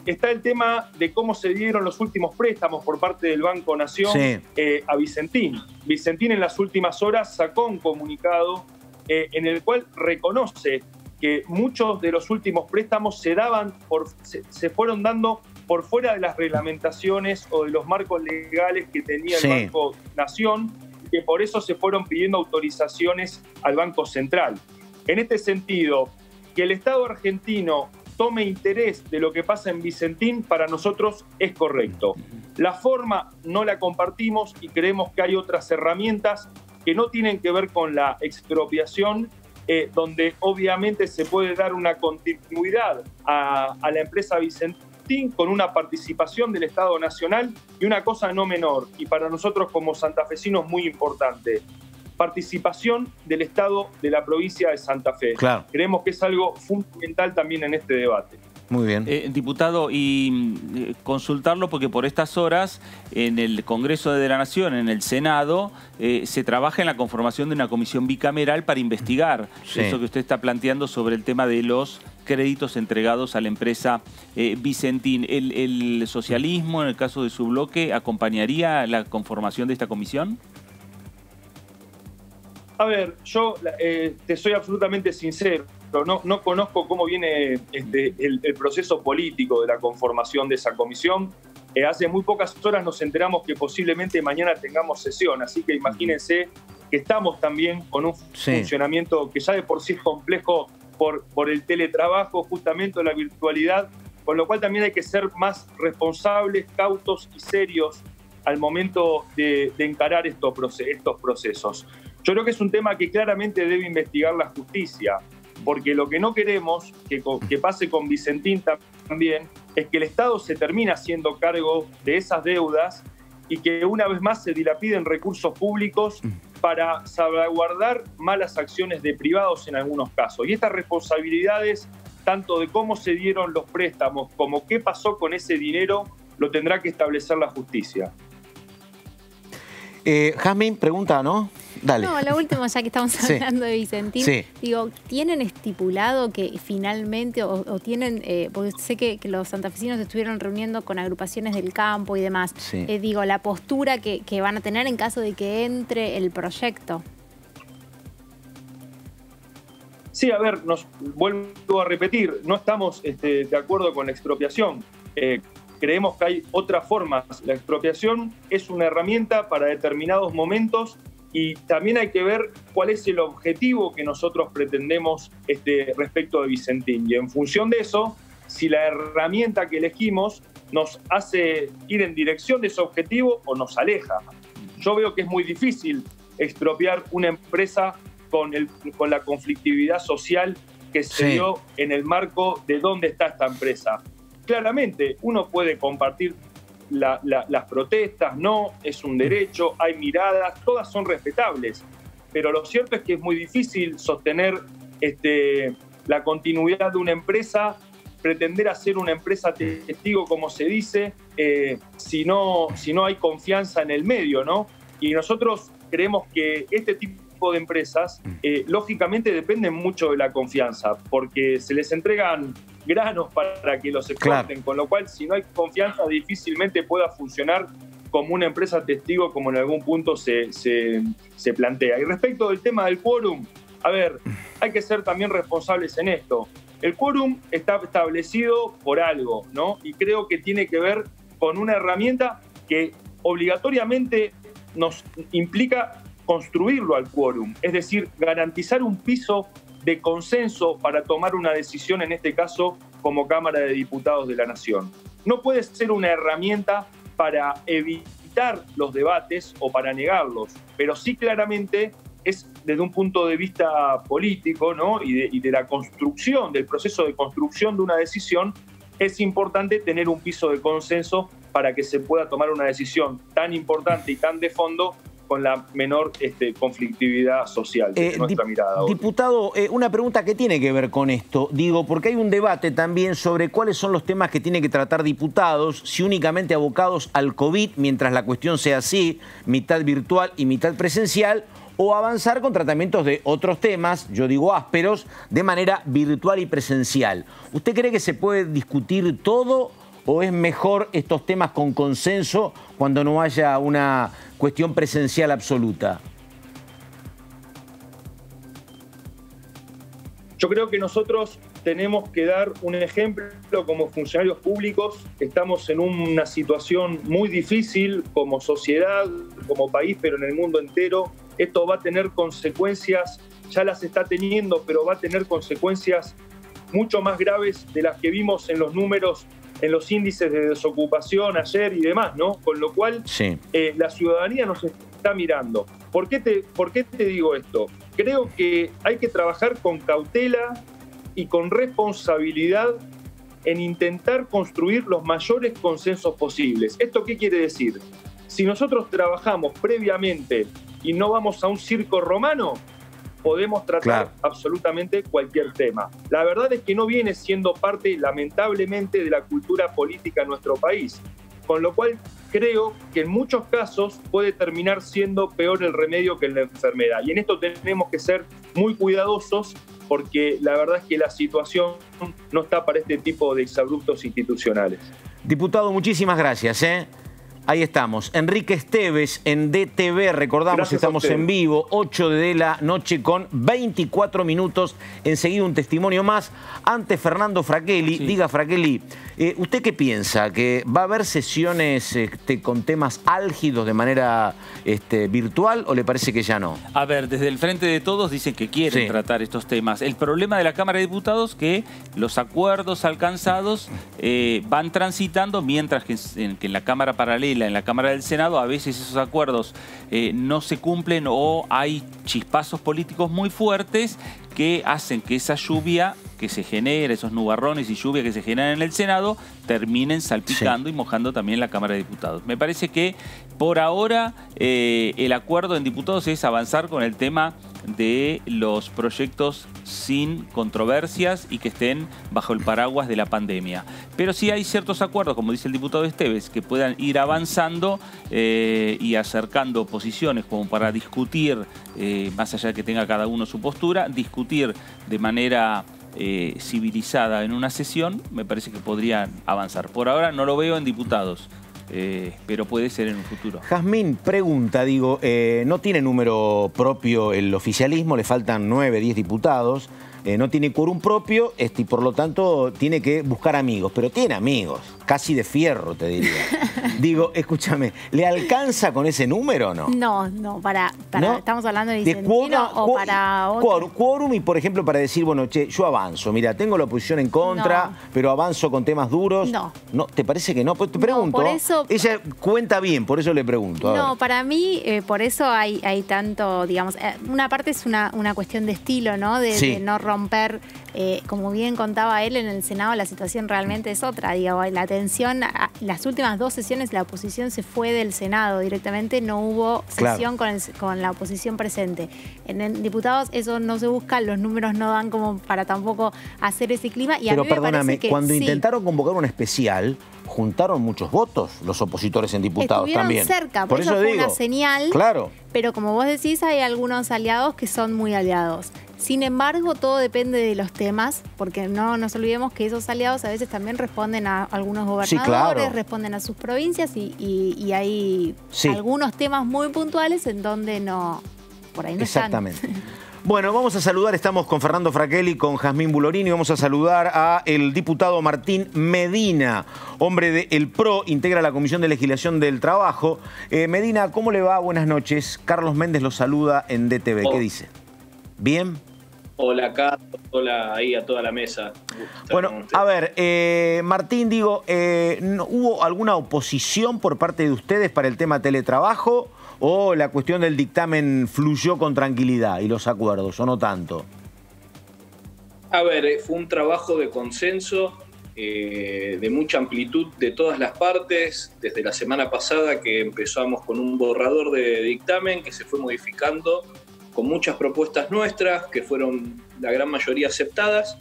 Está el tema de cómo se dieron los últimos préstamos por parte del Banco Nación a Vicentín. Vicentín en las últimas horas sacó un comunicado en el cual reconoce que muchos de los últimos préstamos se fueron dando por fuera de las reglamentaciones o de los marcos legales que tenía el Banco Nación, que por eso se fueron pidiendo autorizaciones al Banco Central. En este sentido, que el Estado argentino tome interés de lo que pasa en Vicentín, para nosotros es correcto. La forma no la compartimos y creemos que hay otras herramientas que no tienen que ver con la expropiación, donde obviamente se puede dar una continuidad a la empresa Vicentín con una participación del Estado Nacional y una cosa no menor, y para nosotros como santafesinos muy importante, participación del Estado de la provincia de Santa Fe. Claro. Creemos que es algo fundamental también en este debate. Muy bien. Diputado, y consultarlo porque por estas horas en el Congreso de la Nación, en el Senado, se trabaja en la conformación de una comisión bicameral para investigar eso que usted está planteando sobre el tema de los créditos entregados a la empresa Vicentín. ¿El socialismo, en el caso de su bloque, acompañaría la conformación de esta comisión? A ver, yo te soy absolutamente sincero, no conozco cómo viene el proceso político de la conformación de esa comisión. Hace muy pocas horas nos enteramos que posiblemente mañana tengamos sesión, así que imagínense que estamos también con un funcionamiento que ya de por sí es complejo por el teletrabajo, justamente la virtualidad, con lo cual también hay que ser más responsables, cautos y serios al momento de encarar estos procesos. Yo creo que es un tema que claramente debe investigar la justicia, porque lo que no queremos que pase con Vicentín también es que el Estado se termine haciendo cargo de esas deudas y que una vez más se dilapiden recursos públicos para salvaguardar malas acciones de privados en algunos casos. Y estas responsabilidades, tanto de cómo se dieron los préstamos como qué pasó con ese dinero, lo tendrá que establecer la justicia. Jazmín, pregunta, ¿no? Dale. No, lo último, ya que estamos hablando de Vicentín, digo, ¿tienen estipulado que finalmente, o tienen, porque sé que los santafesinos estuvieron reuniendo con agrupaciones del campo y demás, digo, la postura que van a tener en caso de que entre el proyecto? Sí, a ver, vuelvo a repetir, no estamos de acuerdo con la expropiación. Creemos que hay otras formas. La expropiación es una herramienta para determinados momentos y también hay que ver cuál es el objetivo que nosotros pretendemos respecto de Vicentín. Y en función de eso, si la herramienta que elegimos nos hace ir en dirección de ese objetivo o nos aleja. Yo veo que es muy difícil expropiar una empresa con la conflictividad social que se dio en el marco de dónde está esta empresa. Claramente, uno puede compartir las protestas, no, es un derecho, hay miradas, todas son respetables, pero lo cierto es que es muy difícil sostener la continuidad de una empresa, pretender hacer una empresa testigo, como se dice, si no hay confianza en el medio, ¿no? Y nosotros creemos que este tipo de empresas, lógicamente, dependen mucho de la confianza, porque se les entregan granos para que los exporten, con lo cual, si no hay confianza, difícilmente pueda funcionar como una empresa testigo, como en algún punto se plantea. Y respecto del tema del quórum, a ver, hay que ser también responsables en esto. El quórum está establecido por algo, ¿no? Y creo que tiene que ver con una herramienta que obligatoriamente nos implica construirlo al quórum, es decir, garantizar un piso de consenso para tomar una decisión, en este caso, como Cámara de Diputados de la Nación. No puede ser una herramienta para evitar los debates o para negarlos, pero sí claramente es desde un punto de vista político, ¿no? y de la construcción, del proceso de construcción de una decisión, es importante tener un piso de consenso para que se pueda tomar una decisión tan importante y tan de fondo con la menor conflictividad social de nuestra mirada. Diputado, una pregunta que tiene que ver con esto. Digo, porque hay un debate también sobre cuáles son los temas que tienen que tratar diputados, si únicamente abocados al COVID, mientras la cuestión sea así, mitad virtual y mitad presencial, o avanzar con tratamientos de otros temas, yo digo ásperos, de manera virtual y presencial. ¿Usted cree que se puede discutir todo o es mejor estos temas con consenso cuando no haya una cuestión presencial absoluta? Yo creo que nosotros tenemos que dar un ejemplo como funcionarios públicos. Estamos en una situación muy difícil como sociedad, como país, pero en el mundo entero. Esto va a tener consecuencias, ya las está teniendo, pero va a tener consecuencias mucho más graves de las que vimos en los números, en los índices de desocupación ayer y demás, ¿no? Con lo cual, la ciudadanía nos está mirando. ¿Por qué te digo esto? Creo que hay que trabajar con cautela y con responsabilidad en intentar construir los mayores consensos posibles. ¿Esto qué quiere decir? Si nosotros trabajamos previamente y no vamos a un circo romano, podemos tratar absolutamente cualquier tema. La verdad es que no viene siendo parte, lamentablemente, de la cultura política en nuestro país, con lo cual creo que en muchos casos puede terminar siendo peor el remedio que la enfermedad. Y en esto tenemos que ser muy cuidadosos porque la verdad es que la situación no está para este tipo de exabruptos institucionales. Diputado, muchísimas gracias. Ahí estamos. Enrique Esteves en DTV. Recordamos, gracias, estamos en vivo, 8 de la noche con 24 minutos. Enseguida un testimonio más. Antes, Fernando Fraquelli. Diga, Fraquelli, ¿usted qué piensa? ¿Que va a haber sesiones con temas álgidos de manera virtual o le parece que ya no? A ver, desde el Frente de Todos dicen que quieren tratar estos temas. El problema de la Cámara de Diputados es que los acuerdos alcanzados van transitando, mientras que en la Cámara paralela, en la Cámara del Senado, a veces esos acuerdos no se cumplen o hay chispazos políticos muy fuertes que hacen que esa lluvia que se genera, esos nubarrones y lluvia que se generan en el Senado, terminen salpicando y mojando también la Cámara de Diputados. Me parece que por ahora el acuerdo en diputados es avanzar con el tema de los proyectos sin controversias y que estén bajo el paraguas de la pandemia. Pero sí hay ciertos acuerdos, como dice el diputado Esteves, que puedan ir avanzando y acercando posiciones como para discutir, más allá de que tenga cada uno su postura, discutir de manera civilizada en una sesión, me parece que podrían avanzar. Por ahora no lo veo en diputados. Pero puede ser en un futuro. Jazmín pregunta, digo, no tiene número propio el oficialismo, le faltan 9, 10 diputados, no tiene quórum propio y por lo tanto tiene que buscar amigos, pero tiene amigos. casi de fierro, te diría. Digo, escúchame, ¿le alcanza con ese número o no? No, ¿no? ¿Estamos hablando de Vicentino o para otro? Quórum y, por ejemplo, para decir, bueno, che, yo avanzo. Mira, tengo la oposición en contra, pero avanzo con temas duros. No. ¿Te parece que no? Pues te pregunto. Por eso, ella cuenta bien, por eso le pregunto. No, para mí, por eso hay tanto, digamos, una parte es una cuestión de estilo, ¿no? De no romper, como bien contaba él en el Senado, la situación realmente es otra. Digo, la tensión, las últimas 2 sesiones la oposición se fue del Senado directamente, no hubo sesión con la oposición presente. En diputados eso no se busca, los números no dan como para tampoco hacer ese clima. Y pero a mí me perdóname, que, cuando intentaron convocar un especial, juntaron muchos votos los opositores en diputados también. Estuvieron cerca, por eso fue una señal. Claro. Pero como vos decís, hay algunos aliados que son muy aliados. Sin embargo, todo depende de los temas, porque no nos olvidemos que esos aliados a veces también responden a algunos gobernadores, responden a sus provincias y hay algunos temas muy puntuales en donde por ahí no Exactamente. están. Bueno, vamos a saludar, estamos con Fernando Fraquelli, con Jazmín Bulorini, vamos a saludar a el diputado Martín Medina, hombre del PRO, integra la Comisión de Legislación del Trabajo. Medina, ¿cómo le va? Buenas noches. Carlos Méndez lo saluda en DTV. ¿Qué dice? ¿Bien? Hola, Carlos. Hola ahí a toda la mesa. Bueno, a ver, Martín, digo, ¿hubo alguna oposición por parte de ustedes para el tema teletrabajo o la cuestión del dictamen fluyó con tranquilidad y los acuerdos, o no tanto? A ver, fue un trabajo de consenso, de mucha amplitud de todas las partes, desde la semana pasada que empezamos con un borrador de dictamen que se fue modificando con muchas propuestas nuestras, que fueron la gran mayoría aceptadas,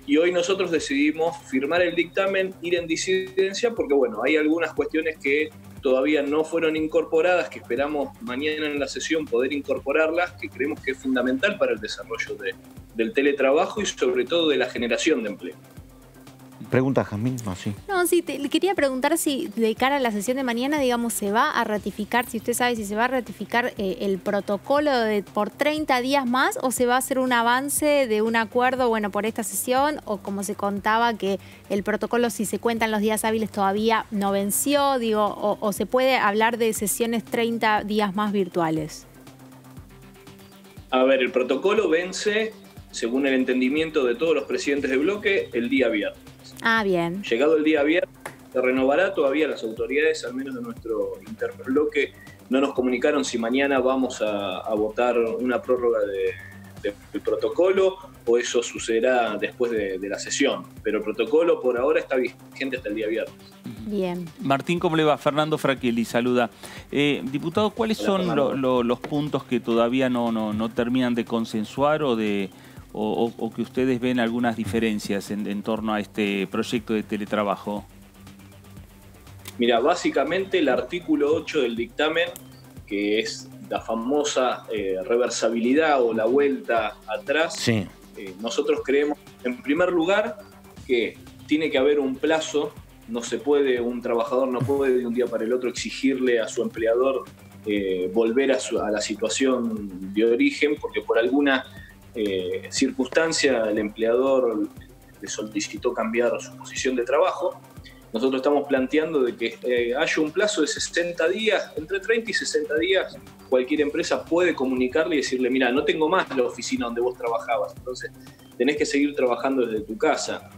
y hoy nosotros decidimos firmar el dictamen, ir en disidencia, porque bueno, hay algunas cuestiones que todavía no fueron incorporadas, que esperamos mañana en la sesión poder incorporarlas, que creemos que es fundamental para el desarrollo del teletrabajo y sobre todo de la generación de empleo. Pregunta, Jazmín. No, sí. No, sí, le quería preguntar si de cara a la sesión de mañana, digamos, se va a ratificar, si usted sabe si se va a ratificar el protocolo por 30 días más o se va a hacer un avance de un acuerdo, bueno, por esta sesión, o como se contaba que el protocolo, si se cuentan los días hábiles, todavía no venció, digo, o se puede hablar de sesiones 30 días más virtuales. A ver, el protocolo vence, según el entendimiento de todos los presidentes de bloque, el día viernes. Ah, bien. Llegado el día viernes, se renovará. Todavía las autoridades, al menos de nuestro interbloque, no nos comunicaron si mañana vamos a votar una prórroga del protocolo o eso sucederá después de la sesión. Pero el protocolo por ahora está vigente hasta el día viernes. Bien. Martín, ¿cómo le va? Fernando Fraquelli, saluda. Diputado, ¿cuáles son los puntos que todavía no terminan de consensuar o que ustedes ven algunas diferencias en torno a este proyecto de teletrabajo? Mira, básicamente el artículo 8 del dictamen, que es la famosa reversibilidad o la vuelta atrás, sí. Nosotros creemos, en primer lugar, que tiene que haber un plazo. No se puede, un trabajador no puede de un día para el otro exigirle a su empleador volver a la situación de origen, porque por alguna circunstancia el empleador le solicitó cambiar su posición de trabajo. Nosotros estamos planteando de que haya un plazo de 60 días, entre 30 y 60 días, cualquier empresa puede comunicarle y decirle, mira, no tengo más la oficina donde vos trabajabas, entonces tenés que seguir trabajando desde tu casa.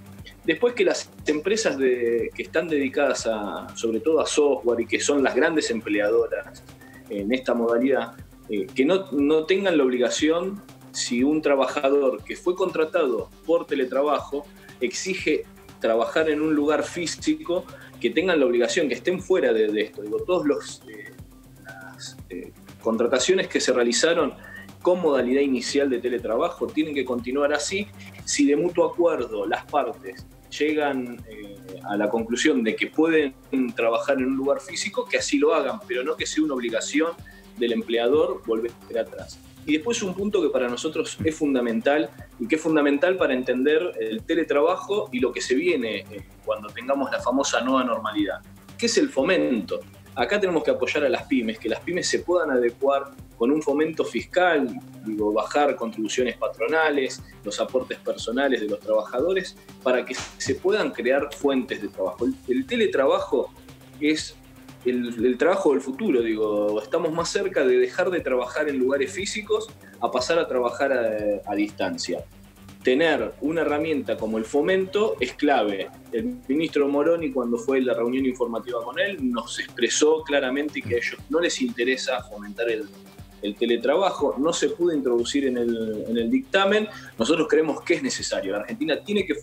Después que las empresas que están dedicadas sobre todo a software y que son las grandes empleadoras en esta modalidad, que no tengan la obligación, si un trabajador que fue contratado por teletrabajo exige trabajar en un lugar físico, que tengan la obligación, que estén fuera de esto. Digo, todas las contrataciones que se realizaron con modalidad inicial de teletrabajo tienen que continuar así. Si de mutuo acuerdo las partes llegan a la conclusión de que pueden trabajar en un lugar físico, que así lo hagan, pero no que sea una obligación del empleador volver atrás. Y después un punto que para nosotros es fundamental y que es fundamental para entender el teletrabajo y lo que se viene cuando tengamos la famosa nueva normalidad, que es el fomento. acá tenemos que apoyar a las pymes, que las pymes se puedan adecuar con un fomento fiscal, digo, bajar contribuciones patronales, los aportes personales de los trabajadores, para que se puedan crear fuentes de trabajo. El teletrabajo es el trabajo del futuro, digo, estamos más cerca de dejar de trabajar en lugares físicos a pasar a trabajar a distancia. Tener una herramienta como el fomento es clave. El ministro Moroni, cuando fue la reunión informativa con él, nos expresó claramente que a ellos no les interesa fomentar el teletrabajo, no se pudo introducir en el dictamen. Nosotros creemos que es necesario. La Argentina tiene que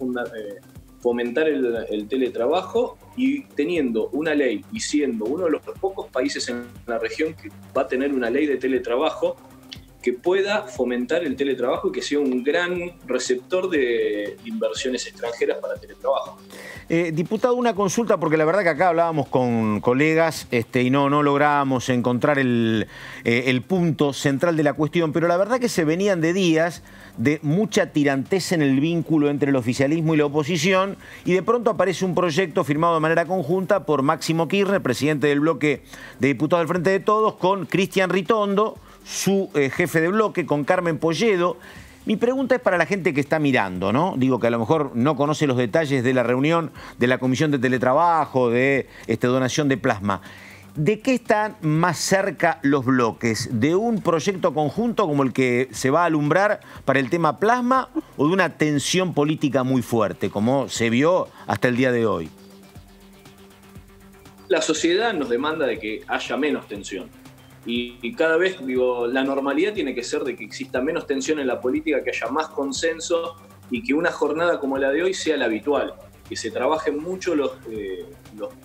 fomentar el teletrabajo, y teniendo una ley y siendo uno de los pocos países en la región que va a tener una ley de teletrabajo, que pueda fomentar el teletrabajo y que sea un gran receptor de inversiones extranjeras para teletrabajo. Diputado, una consulta, porque la verdad que acá hablábamos con colegas y no lográbamos encontrar el punto central de la cuestión, pero la verdad que se venían de días de mucha tirantez en el vínculo entre el oficialismo y la oposición, y de pronto aparece un proyecto firmado de manera conjunta por Máximo Kirchner, presidente del bloque de diputados del Frente de Todos, con Cristian Ritondo, su jefe de bloque, con Carmen Polledo. Mi pregunta es para la gente que está mirando, ¿no? Digo, que a lo mejor no conoce los detalles de la reunión de la Comisión de Teletrabajo, de donación de plasma. ¿De qué están más cerca los bloques? ¿De un proyecto conjunto como el que se va a alumbrar para el tema plasma, o de una tensión política muy fuerte, como se vio hasta el día de hoy? La sociedad nos demanda de que haya menos tensión. Y cada vez, digo, la normalidad tiene que ser de que exista menos tensión en la política, que haya más consenso, y que una jornada como la de hoy sea la habitual. Que se trabajen mucho los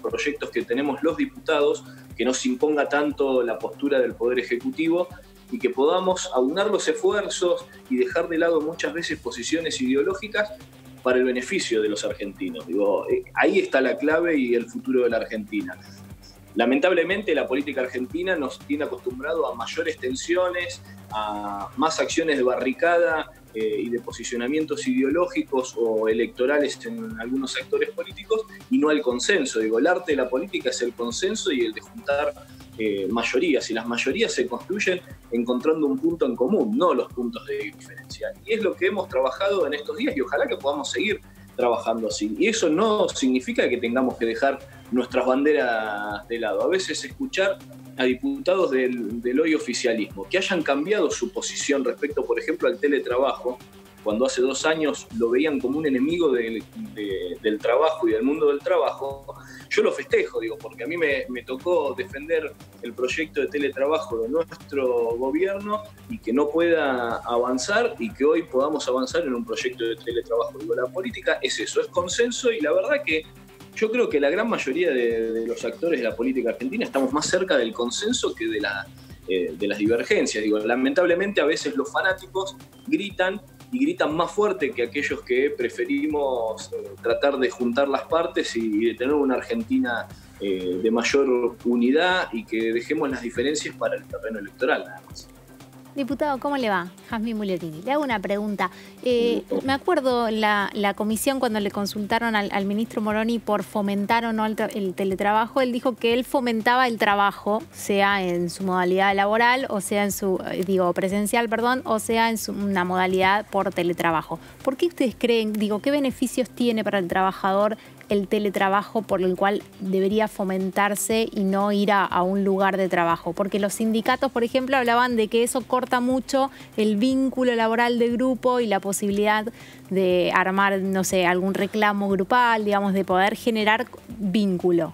proyectos que tenemos los diputados, que no se imponga tanto la postura del Poder Ejecutivo, y que podamos aunar los esfuerzos y dejar de lado muchas veces posiciones ideológicas para el beneficio de los argentinos. Digo, ahí está la clave y el futuro de la Argentina. Lamentablemente la política argentina nos tiene acostumbrado a mayores tensiones, a más acciones de barricada y de posicionamientos ideológicos o electorales en algunos sectores políticos, y no al consenso. Digo, el arte de la política es el consenso y el de juntar mayorías, y las mayorías se construyen encontrando un punto en común, no los puntos de diferencia. Y es lo que hemos trabajado en estos días, y ojalá que podamos seguir trabajando así. Y eso no significa que tengamos que dejar nuestras banderas de lado. A veces escuchar a diputados del hoy oficialismo que hayan cambiado su posición respecto, por ejemplo, al teletrabajo, cuando hace 2 años lo veían como un enemigo del trabajo y del mundo del trabajo, yo lo festejo, digo, porque a mí me tocó defender el proyecto de teletrabajo de nuestro gobierno, y que no pueda avanzar, y que hoy podamos avanzar en un proyecto de teletrabajo. Digo, la política es eso, es consenso, y la verdad que yo creo que la gran mayoría de los actores de la política argentina estamos más cerca del consenso que de las divergencias. Digo, lamentablemente a veces los fanáticos gritan, y gritan más fuerte que aquellos que preferimos tratar de juntar las partes y de tener una Argentina de mayor unidad, y que dejemos las diferencias para el terreno electoral, nada más. Diputado, ¿cómo le va? Jazmín Mulierini. Le hago una pregunta. Me acuerdo la comisión, cuando le consultaron al ministro Moroni por fomentar o no el teletrabajo, él dijo que él fomentaba el trabajo, sea en su modalidad laboral, o sea en su, presencial, o sea en una modalidad por teletrabajo. ¿Por qué ustedes creen, qué beneficios tiene para el trabajador el teletrabajo por el cual debería fomentarse y no ir a un lugar de trabajo? Porque los sindicatos, por ejemplo, hablaban de que eso corta mucho el vínculo laboral de grupo y la posibilidad de armar, no sé, algún reclamo grupal, de poder generar vínculo.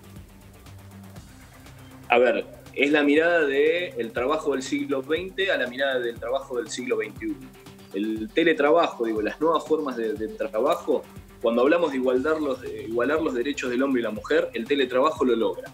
A ver, es la mirada del trabajo del siglo XX a la mirada del trabajo del siglo XXI. El teletrabajo, las nuevas formas de trabajo. Cuando hablamos de igualar los derechos del hombre y la mujer, el teletrabajo lo logra.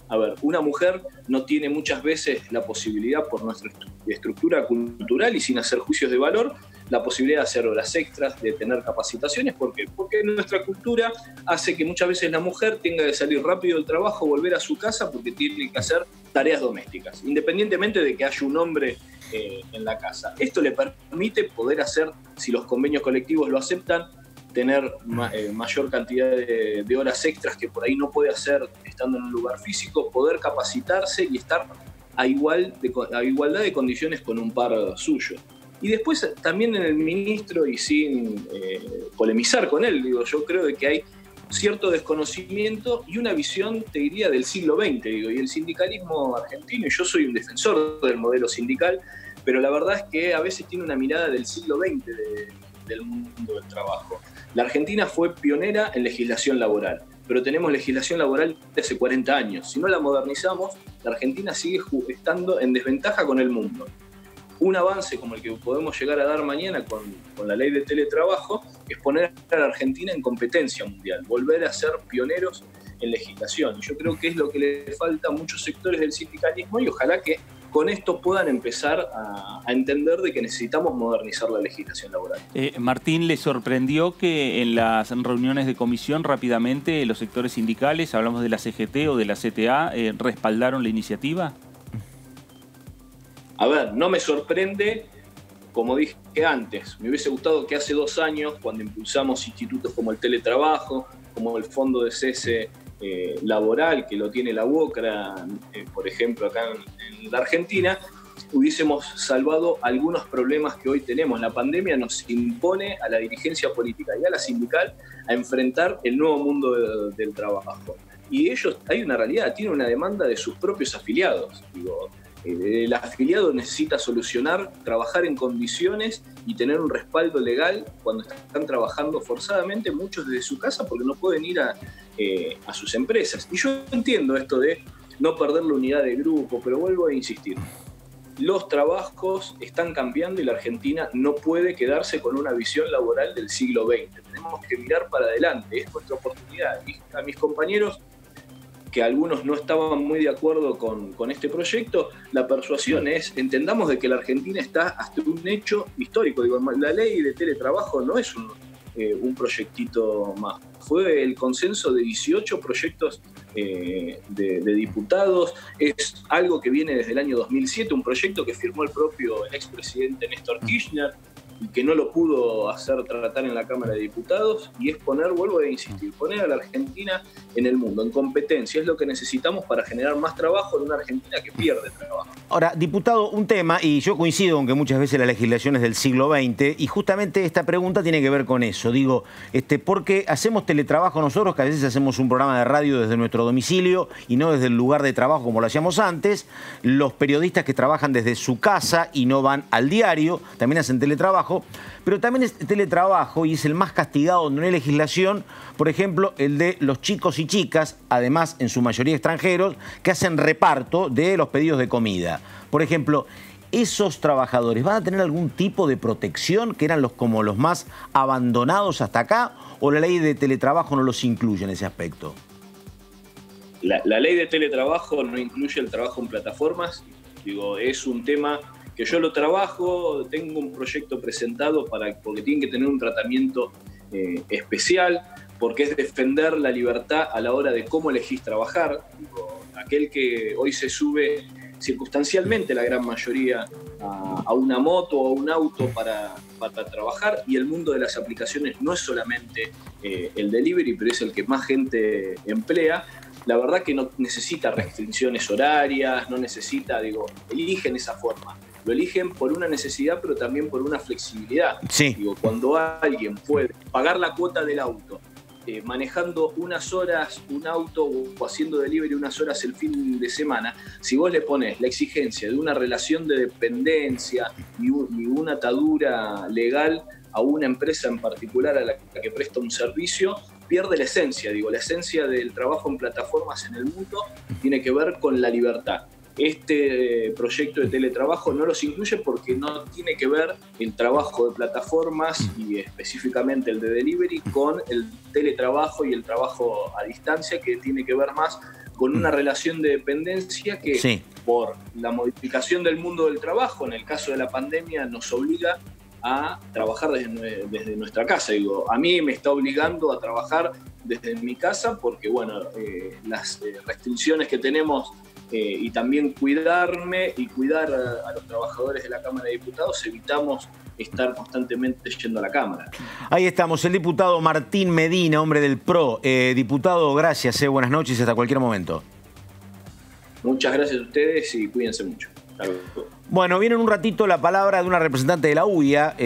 A ver, una mujer no tiene muchas veces la posibilidad, por nuestra estructura cultural y sin hacer juicios de valor, la posibilidad de hacer horas extras, de tener capacitaciones. ¿Por qué? Porque nuestra cultura hace que muchas veces la mujer tenga que salir rápido del trabajo, volver a su casa, porque tiene que hacer tareas domésticas, independientemente de que haya un hombre en la casa. Esto le permite poder hacer, si los convenios colectivos lo aceptan, tener mayor cantidad de horas extras que por ahí no puede hacer estando en un lugar físico, poder capacitarse y estar a igualdad de condiciones con un par suyo. Y después también en el ministro, y sin polemizar con él, digo, yo creo de que hay cierto desconocimiento y una visión, te diría, del siglo XX, digo, y el sindicalismo argentino, y yo soy un defensor del modelo sindical, pero la verdad es que a veces tiene una mirada del siglo XX del mundo del trabajo. La Argentina fue pionera en legislación laboral, pero tenemos legislación laboral de hace 40 años. Si no la modernizamos, la Argentina sigue estando en desventaja con el mundo. Un avance como el que podemos llegar a dar mañana con la ley de teletrabajo es poner a la Argentina en competencia mundial, volver a ser pioneros en legislación. Y yo creo que es lo que le falta a muchos sectores del sindicalismo y ojalá que con esto puedan empezar a entender de que necesitamos modernizar la legislación laboral. Martín, ¿le sorprendió que en las reuniones de comisión rápidamente los sectores sindicales, hablamos de la CGT o de la CTA, respaldaron la iniciativa? A ver, no me sorprende, como dije antes, me hubiese gustado que hace 2 años, cuando impulsamos institutos como el teletrabajo, como el fondo de cese laboral, que lo tiene la UOCRA, por ejemplo, acá en la Argentina, hubiésemos salvado algunos problemas que hoy tenemos. La pandemia nos impone a la dirigencia política y a la sindical a enfrentar el nuevo mundo del trabajo. Y ellos, hay una realidad, tienen una demanda de sus propios afiliados. Digo, el afiliado necesita solucionar, trabajar en condiciones y tener un respaldo legal cuando están trabajando forzadamente, muchos desde su casa porque no pueden ir a sus empresas. Y yo entiendo esto de no perder la unidad de grupo, pero vuelvo a insistir. Los trabajos están cambiando y la Argentina no puede quedarse con una visión laboral del siglo XX. Tenemos que mirar para adelante, es nuestra oportunidad. Y a mis compañeros, que algunos no estaban muy de acuerdo con este proyecto, la persuasión es, entendamos de que la Argentina está hasta un hecho histórico. Digo, la ley de teletrabajo no es un proyectito más, fue el consenso de 18 proyectos de diputados, es algo que viene desde el año 2007, un proyecto que firmó el expresidente Néstor Kirchner, y que no lo pudo hacer tratar en la Cámara de Diputados, y es vuelvo a insistir, poner a la Argentina en el mundo, en competencia, es lo que necesitamos para generar más trabajo en una Argentina que pierde trabajo. Ahora, diputado, un tema, y yo coincido con que muchas veces la legislación es del siglo XX, y justamente esta pregunta tiene que ver con eso, digo, porque hacemos teletrabajo nosotros, que a veces hacemos un programa de radio desde nuestro domicilio y no desde el lugar de trabajo como lo hacíamos antes, los periodistas que trabajan desde su casa y no van al diario, también hacen teletrabajo, pero también es teletrabajo y es el más castigado donde no hay legislación, por ejemplo, el de los chicos y chicas, además en su mayoría extranjeros, que hacen reparto de los pedidos de comida. Por ejemplo, ¿esos trabajadores van a tener algún tipo de protección, que eran como los más abandonados hasta acá, o la ley de teletrabajo no los incluye en ese aspecto? La ley de teletrabajo no incluye el trabajo en plataformas. Digo, es un tema que yo lo trabajo, tengo un proyecto presentado porque tiene que tener un tratamiento especial, porque es defender la libertad a la hora de cómo elegís trabajar. Digo, aquel que hoy se sube circunstancialmente, la gran mayoría, a una moto o a un auto para trabajar, y el mundo de las aplicaciones no es solamente el delivery, pero es el que más gente emplea. La verdad que no necesita restricciones horarias, no necesita, eligen esa forma. Lo eligen por una necesidad, pero también por una flexibilidad. Sí. Cuando alguien puede pagar la cuota del auto, manejando unas horas un auto o haciendo delivery unas horas el fin de semana, si vos le pones la exigencia de una relación de dependencia y una atadura legal a una empresa en particular a la que presta un servicio, pierde la esencia. La esencia del trabajo en plataformas en el mundo tiene que ver con la libertad. Este proyecto de teletrabajo no los incluye porque no tiene que ver el trabajo de plataformas y específicamente el de delivery con el teletrabajo y el trabajo a distancia, que tiene que ver más con una relación de dependencia que sí, por la modificación del mundo del trabajo, en el caso de la pandemia, nos obliga a trabajar desde nuestra casa. A mí me está obligando a trabajar desde mi casa porque, las restricciones que tenemos y también cuidarme y cuidar a los trabajadores de la Cámara de Diputados, evitamos estar constantemente yendo a la Cámara. Ahí estamos, el diputado Martín Medina, hombre del PRO. Diputado, gracias, buenas noches y hasta cualquier momento. Muchas gracias a ustedes y cuídense mucho. Hasta luego. Bueno, viene en un ratito la palabra de una representante de la UIA,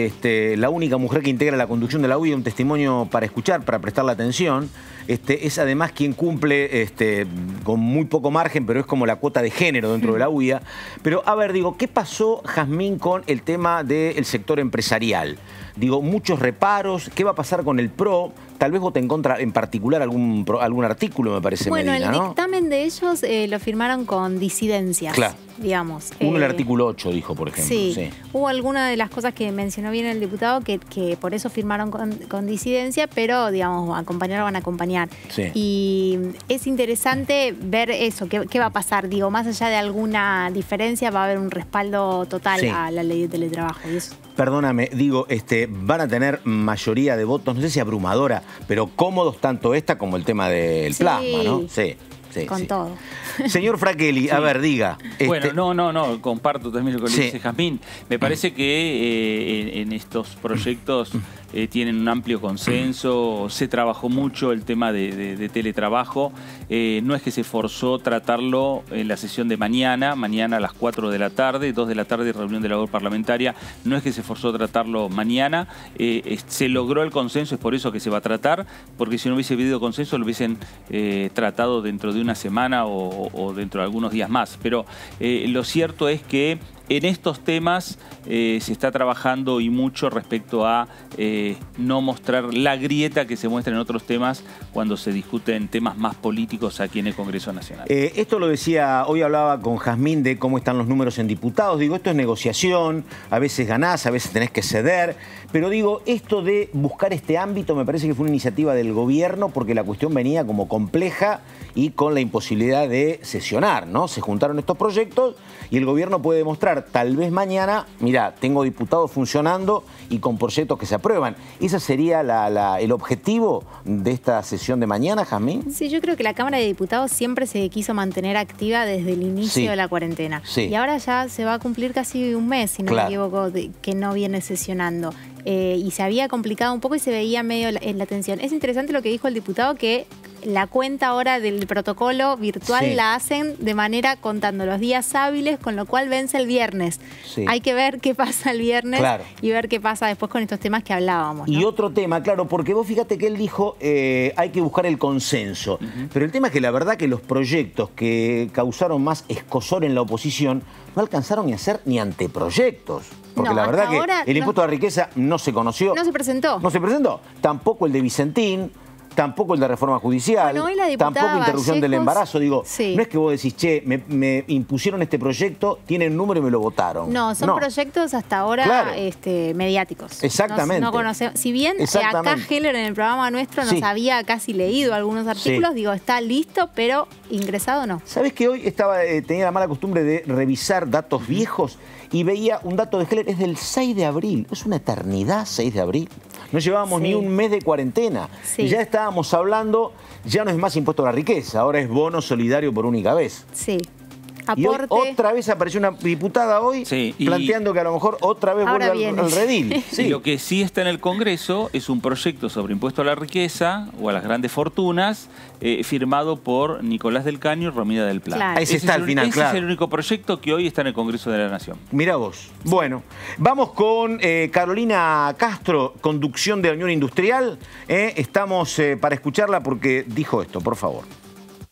la única mujer que integra la conducción de la UIA, un testimonio para escuchar, para prestarle atención. Es además quien cumple con muy poco margen, pero es como la cuota de género dentro de la UIA. Pero, a ver, digo, ¿qué pasó, Jazmín, con el tema del sector empresarial? Digo, muchos reparos, ¿qué va a pasar con el PRO? Tal vez vote en contra, en particular, algún artículo, me parece, Bueno, Medina, el ¿no? dictamen de ellos lo firmaron con disidencias, claro, digamos. Uno el artículo 8 dijo, por ejemplo. Sí, hubo alguna de las cosas que mencionó bien el diputado que por eso firmaron con disidencia, pero, digamos, van a acompañar. Sí. Y es interesante ver eso, qué va a pasar. Digo, más allá de alguna diferencia, va a haber un respaldo total a la ley de teletrabajo. Y eso. Perdóname, digo, van a tener mayoría de votos, no sé si abrumadora, pero cómodos tanto esta como el tema del plasma, ¿no? Sí. Con todo. Señor Fraquelli, a ver, diga. Bueno, no, comparto también lo que le dice Jazmín. Me parece que en estos proyectos tienen un amplio consenso, se trabajó mucho el tema de teletrabajo, no es que se forzó tratarlo en la sesión de mañana a las 4 de la tarde, 2 de la tarde reunión de labor parlamentaria, no es que se forzó tratarlo mañana, se logró el consenso, es por eso que se va a tratar, porque si no hubiese habido consenso lo hubiesen tratado dentro de una semana o dentro de algunos días más. Pero lo cierto es que en estos temas se está trabajando y mucho respecto a no mostrar la grieta que se muestra en otros temas cuando se discuten temas más políticos aquí en el Congreso Nacional. Esto lo decía, hoy hablaba con Jazmín de cómo están los números en diputados. Digo, esto es negociación, a veces ganás, a veces tenés que ceder. Pero digo, esto de buscar este ámbito me parece que fue una iniciativa del gobierno porque la cuestión venía como compleja y con la imposibilidad de sesionar, ¿no? Se juntaron estos proyectos y el gobierno puede demostrar tal vez mañana, mira, tengo diputados funcionando y con proyectos que se aprueban. ¿Ese sería el objetivo de esta sesión de mañana, Jazmín? Sí, yo creo que la Cámara de Diputados siempre se quiso mantener activa desde el inicio de la cuarentena. Sí. Y ahora ya se va a cumplir casi un mes, si no me equivoco, que no viene sesionando. Y se había complicado un poco y se veía medio en la tensión. Es interesante lo que dijo el diputado, que la cuenta ahora del protocolo virtual la hacen de manera contando los días hábiles, con lo cual vence el viernes. Sí. Hay que ver qué pasa el viernes y ver qué pasa después con estos temas que hablábamos, ¿no? Y otro tema, claro, porque vos fíjate que él dijo hay que buscar el consenso. Pero el tema es que la verdad que los proyectos que causaron más escozor en la oposición no alcanzaron ni a ser ni anteproyectos. Porque la verdad que el impuesto a la riqueza no se conoció. No se presentó. No se presentó. Tampoco el de Vicentín, tampoco el de reforma judicial, tampoco interrupción del embarazo. Digo, no es que vos decís, che, me impusieron este proyecto, tiene un número y me lo votaron. No, son proyectos hasta ahora mediáticos. Exactamente. No conocemos. Si bien acá Heller en el programa nuestro nos había casi leído algunos artículos, digo, está listo, pero ingresado no. ¿Sabés que hoy tenía la mala costumbre de revisar datos viejos y veía un dato de Heller, es del 6 de abril, es una eternidad 6 de abril. No llevábamos ni un mes de cuarentena. Y ya estábamos hablando, ya no es más impuesto a la riqueza, ahora es bono solidario por única vez. Sí. Y hoy, otra vez apareció una diputada hoy planteando que a lo mejor otra vez vuelve al redil. Y lo que sí está en el Congreso es un proyecto sobre impuesto a la riqueza o a las grandes fortunas firmado por Nicolás del Caño y Romina del Plan. Claro. Ese está al final, Ese es el único proyecto que hoy está en el Congreso de la Nación. Mirá vos. Bueno, vamos con Carolina Castro, conducción de la Unión Industrial. Estamos para escucharla porque dijo esto, por favor.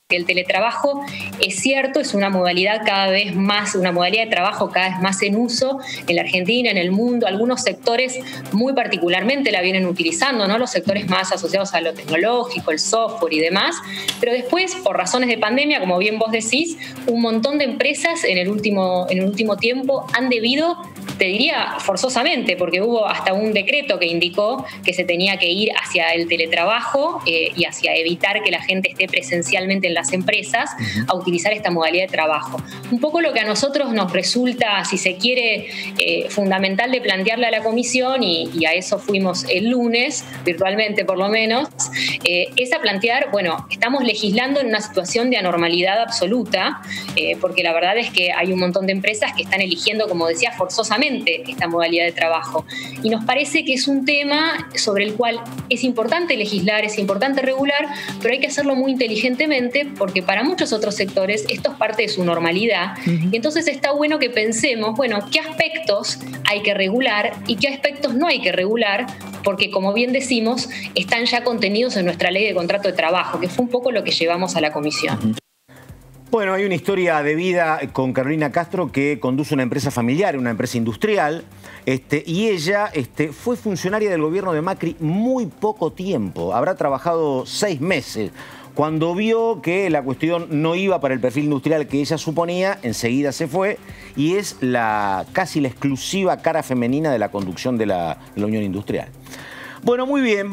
El teletrabajo es cierto, es una modalidad cada vez más, una modalidad de trabajo cada vez más en uso en la Argentina, en el mundo. Algunos sectores muy particularmente la vienen utilizando, ¿no? Los sectores más asociados a lo tecnológico, el software y demás. Pero después, por razones de pandemia, como bien vos decís, un montón de empresas en el último tiempo han debido, te diría forzosamente, porque hubo hasta un decreto que indicó que se tenía que ir hacia el teletrabajo y hacia evitar que la gente esté presencialmente en las empresas a utilizar esta modalidad de trabajo. Un poco lo que a nosotros nos resulta, si se quiere, fundamental de plantearle a la comisión, y a eso fuimos el lunes, virtualmente por lo menos, es a plantear, bueno, estamos legislando en una situación de anormalidad absoluta, porque la verdad es que hay un montón de empresas que están eligiendo, como decía, forzosamente justamente esta modalidad de trabajo. Y nos parece que es un tema sobre el cual es importante legislar, es importante regular, pero hay que hacerlo muy inteligentemente porque para muchos otros sectores esto es parte de su normalidad. Y entonces está bueno que pensemos, bueno, qué aspectos hay que regular y qué aspectos no hay que regular, porque como bien decimos, están ya contenidos en nuestra ley de contrato de trabajo, que fue un poco lo que llevamos a la comisión. Bueno, hay una historia de vida con Carolina Castro que conduce una empresa familiar, una empresa industrial, y ella fue funcionaria del gobierno de Macri muy poco tiempo, habrá trabajado 6 meses. Cuando vio que la cuestión no iba para el perfil industrial que ella suponía, enseguida se fue y es casi la exclusiva cara femenina de la conducción de la Unión Industrial. Bueno, muy bien,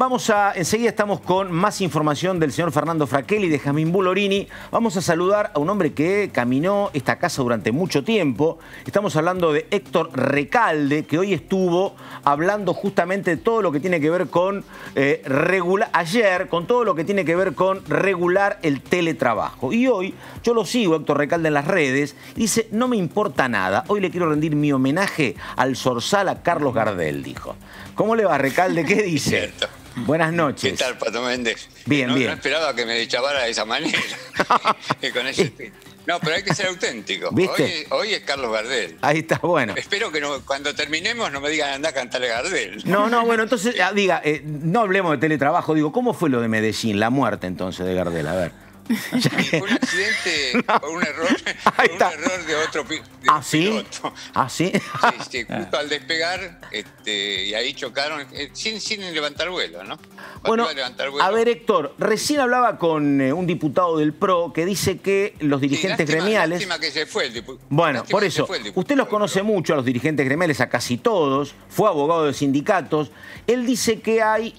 enseguida estamos con más información del señor Fernando Fraquelli y de Jazmín Bullorini. Vamos a saludar a un hombre que caminó esta casa durante mucho tiempo. Estamos hablando de Héctor Recalde, que hoy estuvo hablando justamente de todo lo que tiene que ver con con todo lo que tiene que ver con regular el teletrabajo. Y hoy yo lo sigo, Héctor Recalde, en las redes, y dice, no me importa nada. Hoy le quiero rendir mi homenaje al zorzal a Carlos Gardel, dijo. ¿Cómo le va, Recalde? ¿Qué dice? Cierto. Buenas noches. ¿Qué tal, Pato Méndez? Bien, bien. No esperaba que me chavara de esa manera. Con ese... No, pero hay que ser auténtico. ¿Viste? Hoy es Carlos Gardel. Ahí está, bueno. Espero que cuando terminemos no me digan anda a cantarle Gardel. No, bueno, entonces, diga, no hablemos de teletrabajo. Digo, ¿cómo fue lo de Medellín, la muerte entonces de Gardel? A ver. Fue un accidente por un error de otro piloto. ¿Ah, sí? Sí, justo al despegar, y ahí chocaron, sin levantar vuelo, ¿no? Bueno, a ver, Héctor, recién hablaba con un diputado del PRO que dice que los dirigentes gremiales... Lástima que se fue el diputado. Bueno, por eso, usted los conoce mucho a los dirigentes gremiales, a casi todos, fue abogado de sindicatos. Él dice que hay,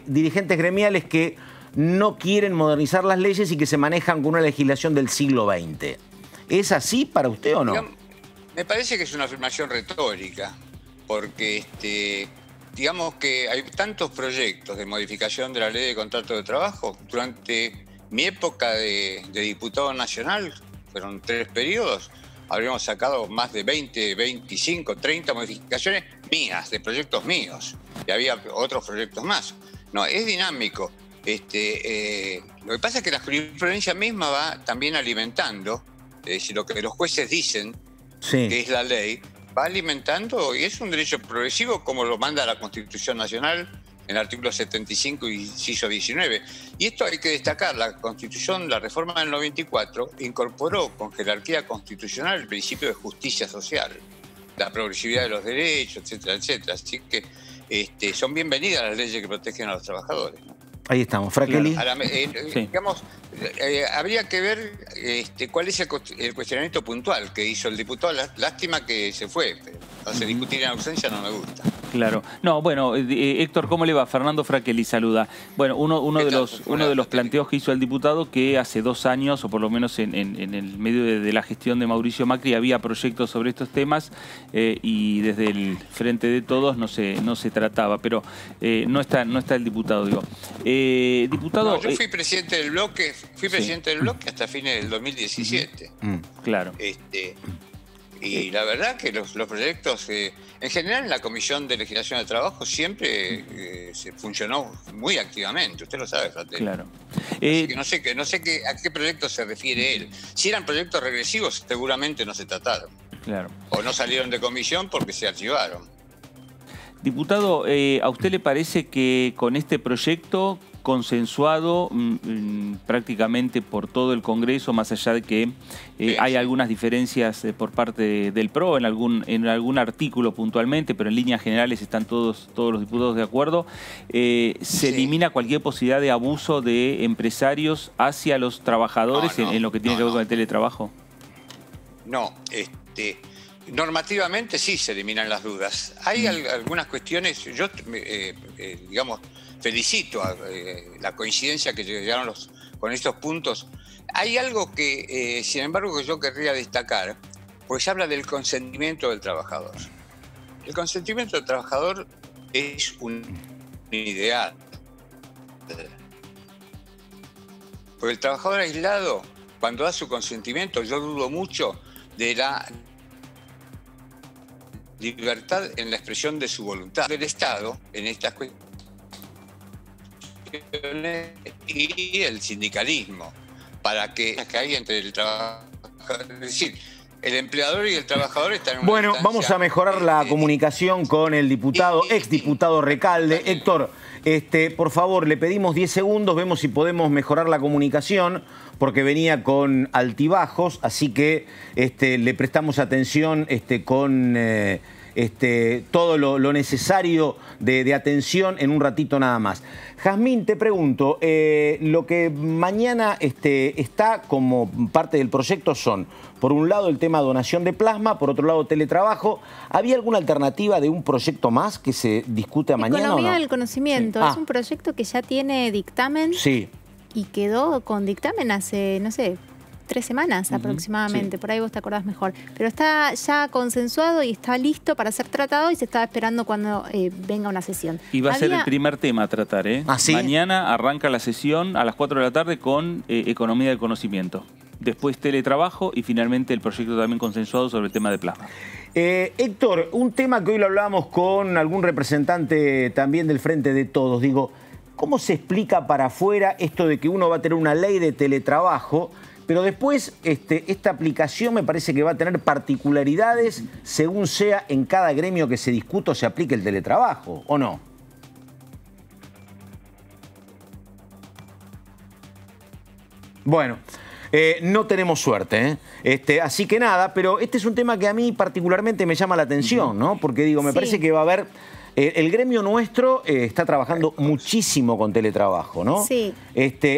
dirigentes gremiales que no quieren modernizar las leyes y que se manejan con una legislación del siglo XX. ¿Es así para usted o no? Me parece que es una afirmación retórica, porque digamos que hay tantos proyectos de modificación de la ley de contrato de trabajo. Durante mi época de diputado nacional, fueron 3 periodos, habríamos sacado más de 20, 25, 30 modificaciones mías, de proyectos míos. Y había otros proyectos más. No, es dinámico. Lo que pasa es que la jurisprudencia misma va también alimentando, si lo que los jueces dicen, que es la ley, va alimentando y es un derecho progresivo como lo manda la Constitución Nacional en el artículo 75, inciso 19. Y esto hay que destacar, la Constitución, la reforma del 94, incorporó con jerarquía constitucional el principio de justicia social, la progresividad de los derechos, etcétera, etcétera. Así que son bienvenidas las leyes que protegen a los trabajadores, ¿no? Ahí estamos, Fraquelli. Digamos, habría que ver cuál es el cuestionamiento puntual que hizo el diputado. Lástima que se fue, pero hacer discutir en ausencia no me gusta. Claro. No, bueno, Héctor, ¿cómo le va? Fernando Fraquelli saluda. Bueno, uno de los planteos que hizo el diputado, que hace 2 años, o por lo menos en el medio de la gestión de Mauricio Macri, había proyectos sobre estos temas y desde el Frente de Todos no se trataba, pero no está el diputado, digo. Diputado, no, yo fui presidente del bloque, hasta fines del 2017. Claro. Y la verdad que los proyectos, en general en la Comisión de Legislación de Trabajo siempre se funcionó muy activamente, usted lo sabe, Fratelli. Claro. Que no sé a qué proyecto se refiere él. Si eran proyectos regresivos, seguramente no se trataron. Claro. O no salieron de comisión porque se archivaron. Diputado, ¿a usted le parece que con este proyecto consensuado prácticamente por todo el Congreso, más allá de que hay algunas diferencias por parte del PRO en algún artículo puntualmente, pero en líneas generales están todos los diputados de acuerdo, se elimina cualquier posibilidad de abuso de empresarios hacia los trabajadores en lo que tiene que ver con el teletrabajo? No, normativamente sí se eliminan las dudas. Hay algunas cuestiones, yo digamos, felicito a la coincidencia que llegaron con estos puntos. Hay algo que, sin embargo, que yo querría destacar, pues habla del consentimiento del trabajador. El consentimiento del trabajador es un ideal. Porque el trabajador aislado, cuando da su consentimiento, yo dudo mucho de la libertad en la expresión de su voluntad del Estado en estas cuestiones y el sindicalismo, para que hay entre el trabajador, es decir, el empleador y el trabajador están en una Bueno, instancia, vamos a mejorar la comunicación con el diputado, exdiputado Recalde. Héctor, por favor, le pedimos 10 segundos, vemos si podemos mejorar la comunicación, porque venía con altibajos, así que le prestamos atención con todo lo necesario de atención en un ratito nada más. Jazmín, te pregunto, lo que mañana está como parte del proyecto son, por un lado, el tema donación de plasma, por otro lado, teletrabajo. ¿Había alguna alternativa de un proyecto más que se discute mañana Economía o no? del conocimiento. Sí. Es un proyecto que ya tiene dictamen. Sí. Y quedó con dictamen hace, no sé, 3 semanas aproximadamente, sí. Por ahí vos te acordás mejor. Pero está ya consensuado y está listo para ser tratado y se estaba esperando cuando venga una sesión. Y va a ser el primer tema a tratar, ¿eh? ¿Ah, sí? Mañana arranca la sesión a las 4 de la tarde con Economía del Conocimiento. Después teletrabajo y finalmente el proyecto también consensuado sobre el tema de plasma. Héctor, un tema que hoy lo hablábamos con algún representante también del Frente de Todos. Digo, ¿cómo se explica para afuera esto de que uno va a tener una ley de teletrabajo, pero después esta aplicación me parece que va a tener particularidades según sea en cada gremio que se discuta o se aplique el teletrabajo, ¿o no? Bueno, no tenemos suerte, así que nada, pero este es un tema que a mí particularmente me llama la atención, ¿no? Porque digo, me parece que va a haber... el gremio nuestro está trabajando muchísimo con teletrabajo, ¿no? Sí.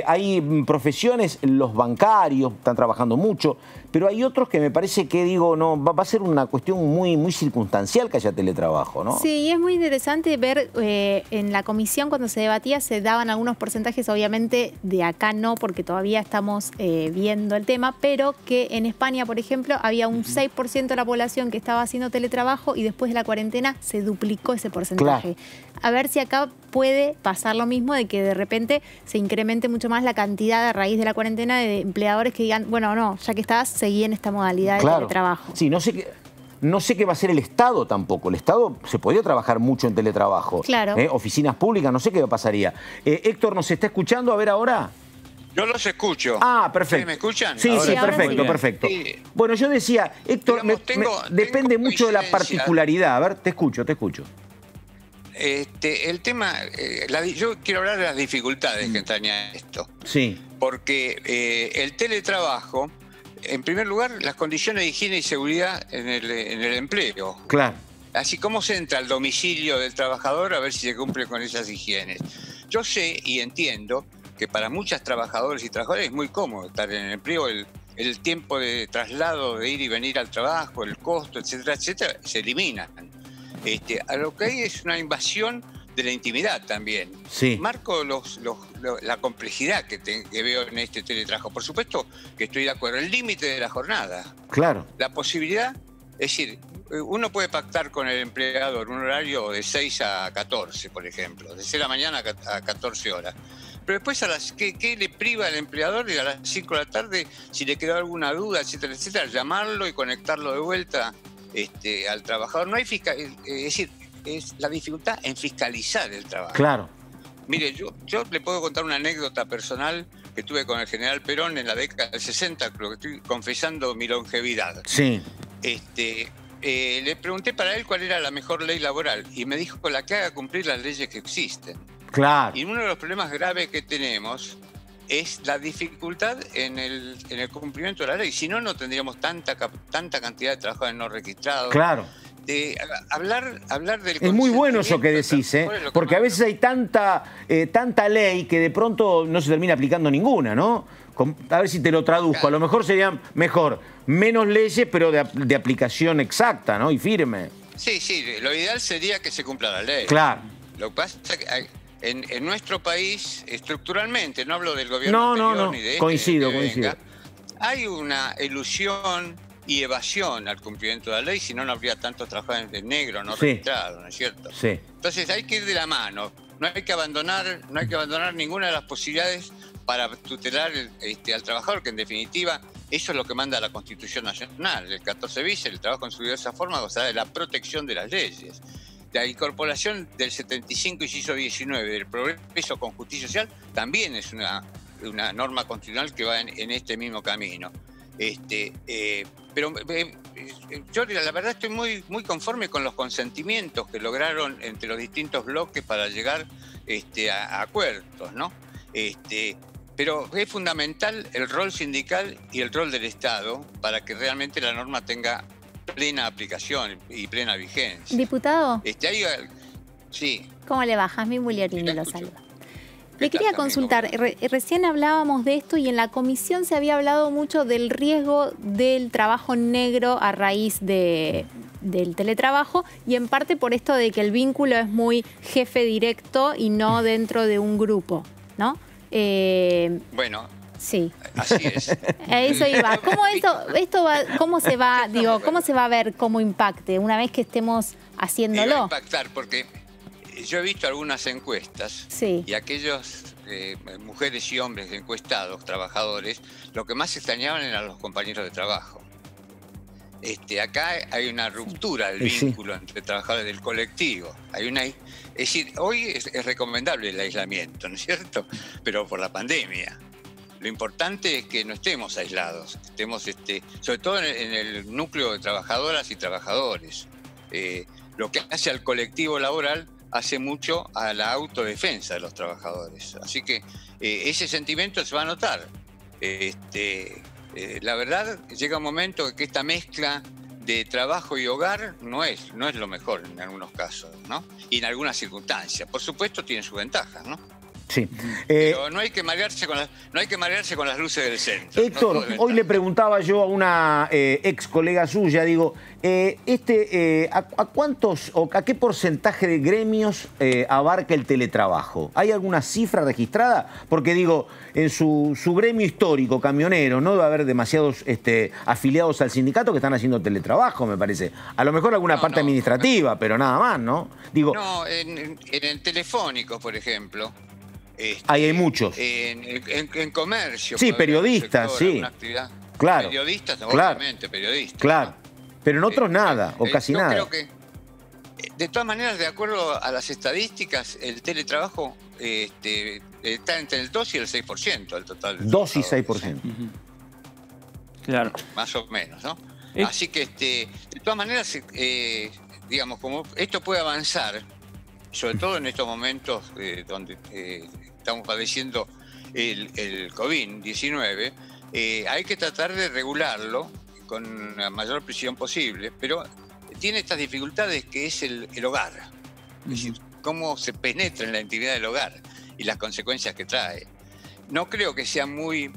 Hay profesiones, los bancarios están trabajando mucho, pero hay otros que me parece que, digo, no, va a ser una cuestión muy, muy circunstancial que haya teletrabajo, ¿no? Sí, y es muy interesante ver en la comisión cuando se debatía se daban algunos porcentajes, obviamente de acá no, porque todavía estamos viendo el tema, pero que en España, por ejemplo, había un 6% de la población que estaba haciendo teletrabajo y después de la cuarentena se duplicó ese porcentaje. Claro. A ver si acá puede pasar lo mismo, de que de repente se incremente mucho más la cantidad a raíz de la cuarentena de empleadores que digan, bueno, no, ya que estás, seguí en esta modalidad de teletrabajo. Sí, no sé qué va a hacer el Estado tampoco. El Estado se podría trabajar mucho en teletrabajo. Claro. Oficinas públicas, no sé qué pasaría. Héctor, ¿nos está escuchando? A ver ahora. Yo los escucho. Ah, perfecto. ¿Ustedes me escuchan? Sí, Ahora sí, perfecto, perfecto. Sí. Bueno, yo decía, Héctor, depende mucho de la particularidad. A ver, te escucho. El tema, yo quiero hablar de las dificultades que entraña esto. Sí. Porque el teletrabajo, en primer lugar, las condiciones de higiene y seguridad en el empleo. Claro. Así como se entra al domicilio del trabajador a ver si se cumple con esas higienes. Yo sé y entiendo que para muchas trabajadoras y trabajadores es muy cómodo estar en el empleo, el tiempo de traslado, de ir y venir al trabajo, el costo, etcétera, etcétera, se eliminan. A lo que hay es una invasión de la intimidad también. Sí. Marco la complejidad que veo en este teletrabajo. Por supuesto que estoy de acuerdo. El límite de la jornada. Claro. La posibilidad, es decir, uno puede pactar con el empleador un horario de 6 a 14, por ejemplo, de 6 de la mañana a 14 horas. Pero después, ¿qué le priva al empleador? Y a las 5 de la tarde, si le quedó alguna duda, etcétera, etcétera, llamarlo y conectarlo de vuelta al trabajador. No hay es decir, es la dificultad en fiscalizar el trabajo. Claro. Mire, yo le puedo contar una anécdota personal que tuve con el general Perón en la década del 60, creo que estoy confesando mi longevidad. Sí. Le pregunté para él cuál era la mejor ley laboral y me dijo la que haga cumplir las leyes que existen. Claro. Y uno de los problemas graves que tenemos es la dificultad en el cumplimiento de la ley. Si no, no tendríamos tanta cantidad de trabajadores no registrados. Claro. Hablar del es muy bueno eso que decís, porque a veces hay tanta ley que de pronto no se termina aplicando ninguna, ¿no? A ver si te lo traduzco. Claro. A lo mejor sería mejor menos leyes, pero de aplicación exacta, ¿no? Y firme. Sí, lo ideal sería que se cumpla la ley. Claro. Lo que pasa es que en nuestro país, estructuralmente, no hablo del gobierno anterior ni de coincido. Hay una ilusión y evasión al cumplimiento de la ley, si no, no habría tantos trabajadores de negro no registrados, ¿no es cierto? Sí. Entonces hay que ir de la mano, no hay que abandonar ninguna de las posibilidades para tutelar al trabajador, que en definitiva Eso es lo que manda la Constitución Nacional. El 14 bis, el trabajo en su diversa forma, gozará de la protección de las leyes. La incorporación del 75 inciso 19 del progreso con justicia social también es una norma constitucional que va en este mismo camino. Pero yo la verdad estoy muy conforme con los consentimientos que lograron entre los distintos bloques para llegar a acuerdos, ¿no? Pero es fundamental el rol sindical y el rol del Estado para que realmente la norma tenga plena aplicación y plena vigencia. Diputado. Sí. ¿Cómo le va? Jazmín Bugliorini lo saluda. Le quería consultar, recién hablábamos de esto y en la comisión se había hablado mucho del riesgo del trabajo negro a raíz del teletrabajo y en parte por esto de que el vínculo es muy jefe directo y no dentro de un grupo, ¿no? Bueno, sí. Así es. A eso iba. ¿Cómo se va a ver cómo impacte una vez que estemos haciéndolo? Va a impactar porque yo he visto algunas encuestas y aquellos mujeres y hombres encuestados, trabajadores, lo que más extrañaban eran los compañeros de trabajo. Acá hay una ruptura del vínculo entre trabajadores del colectivo. Es decir, hoy es recomendable el aislamiento, ¿no es cierto? Pero por la pandemia. Lo importante es que no estemos aislados, estemos sobre todo en el núcleo de trabajadoras y trabajadores. Lo que hace al colectivo laboral hace mucho a la autodefensa de los trabajadores. Así que ese sentimiento se va a notar. La verdad, llega un momento que esta mezcla de trabajo y hogar no es lo mejor en algunos casos, ¿no? Y en algunas circunstancias. Por supuesto, tiene sus ventajas, ¿no? Sí. Pero no hay que marearse con las luces del centro. Héctor, hoy le preguntaba yo a una ex colega suya, digo, ¿a cuántos o a qué porcentaje de gremios abarca el teletrabajo? ¿Hay alguna cifra registrada? Porque digo, en su gremio histórico, camionero, no debe haber demasiados afiliados al sindicato que están haciendo teletrabajo, me parece. A lo mejor alguna parte administrativa, pero nada más, ¿no? Digo, no, en el telefónico, por ejemplo. Ahí hay muchos. En comercio. Sí, periodistas, sí. Claro. Periodistas, obviamente, periodistas. Claro. ¿No? Pero en otros nada, o casi nada. Creo que, de todas maneras, de acuerdo a las estadísticas, el teletrabajo está entre el 2 y el 6% del total. 2 y 6%. Claro. Más o menos, ¿no? Así que, de todas maneras, digamos, como esto puede avanzar, sobre todo en estos momentos donde estamos padeciendo el COVID-19, hay que tratar de regularlo con la mayor precisión posible, pero tiene estas dificultades que es el hogar. Es decir, cómo se penetra en la intimidad del hogar y las consecuencias que trae. No creo que sea muy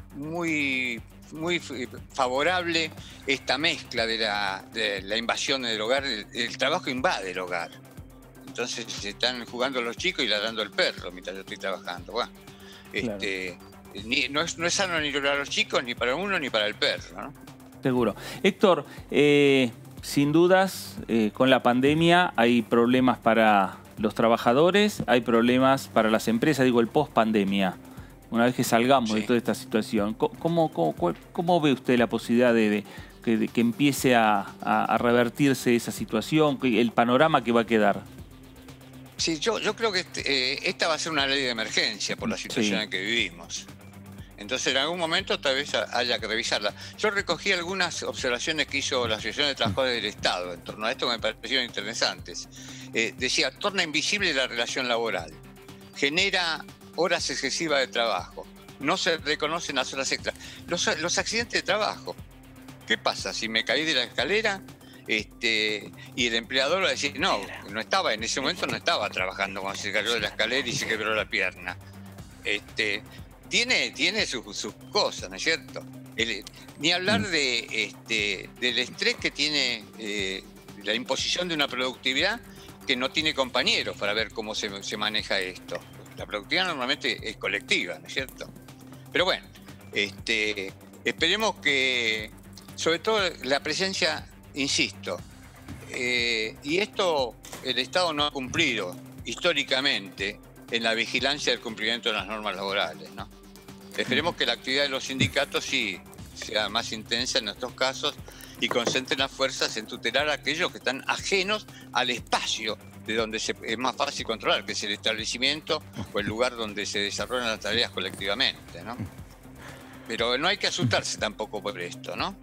favorable esta mezcla de la invasión del hogar. El trabajo invade el hogar. Entonces se están jugando los chicos y ladrando el perro mientras yo estoy trabajando. Bueno, claro. No es sano ni para los chicos, ni para uno, ni para el perro, ¿no? Seguro. Héctor, sin dudas, con la pandemia hay problemas para los trabajadores, hay problemas para las empresas, digo, el post-pandemia. Una vez que salgamos de toda esta situación, ¿cómo ve usted la posibilidad de que empiece a revertirse esa situación, el panorama que va a quedar? Sí, yo creo que esta va a ser una ley de emergencia por la situación en que vivimos. Entonces, en algún momento tal vez haya que revisarla. Yo recogí algunas observaciones que hizo la Asociación de Trabajadores del Estado en torno a esto que me parecieron interesantes. Decía, torna invisible la relación laboral, genera horas excesivas de trabajo, no se reconocen las horas extras. Los accidentes de trabajo, ¿qué pasa? Si me caí de la escalera y el empleador va a decir, no estaba, en ese momento no estaba trabajando cuando se cayó de la escalera y se quebró la pierna. Tiene sus cosas, ¿no es cierto? Ni hablar del estrés que tiene la imposición de una productividad que no tiene compañeros para ver cómo se maneja esto. La productividad normalmente es colectiva, ¿no es cierto? Pero bueno, esperemos que, sobre todo la presencia, insisto, y esto el Estado no ha cumplido históricamente en la vigilancia del cumplimiento de las normas laborales, ¿no? Esperemos que la actividad de los sindicatos sí sea más intensa en nuestros casos y concentren las fuerzas en tutelar a aquellos que están ajenos al espacio de donde es más fácil controlar, que es el establecimiento o el lugar donde se desarrollan las tareas colectivamente, ¿no? Pero no hay que asustarse tampoco por esto, ¿no?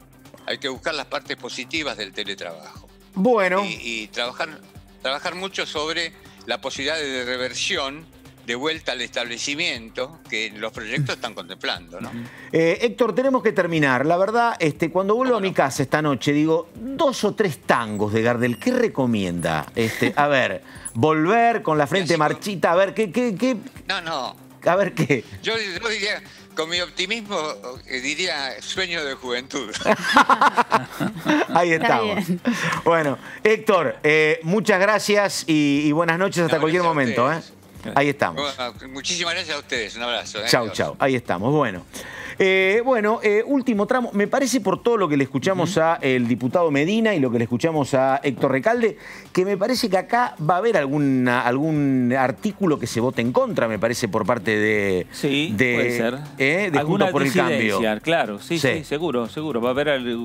Hay que buscar las partes positivas del teletrabajo. Bueno. Y trabajar mucho sobre la posibilidad de reversión, de vuelta al establecimiento, que los proyectos están contemplando, ¿no? Héctor, tenemos que terminar. La verdad, cuando vuelvo a mi casa esta noche, digo, 2 o 3 tangos de Gardel, ¿qué recomienda? A ver, volver con la frente marchita, a ver, ¿qué? No. A ver, ¿qué? Yo diría, con mi optimismo, diría sueño de juventud. Ahí estamos. Bueno, Héctor, muchas gracias y buenas noches hasta cualquier momento. Ahí estamos. Bueno, muchísimas gracias a ustedes. Un abrazo. Chau. Ahí estamos. Bueno. Último tramo. Me parece, por todo lo que le escuchamos a el diputado Medina y lo que le escuchamos a Héctor Recalde, que me parece que acá va a haber algún artículo que se vote en contra, me parece, por parte de... Sí, puede ser. De Juntos por el Cambio. Claro, sí, seguro. Va a haber,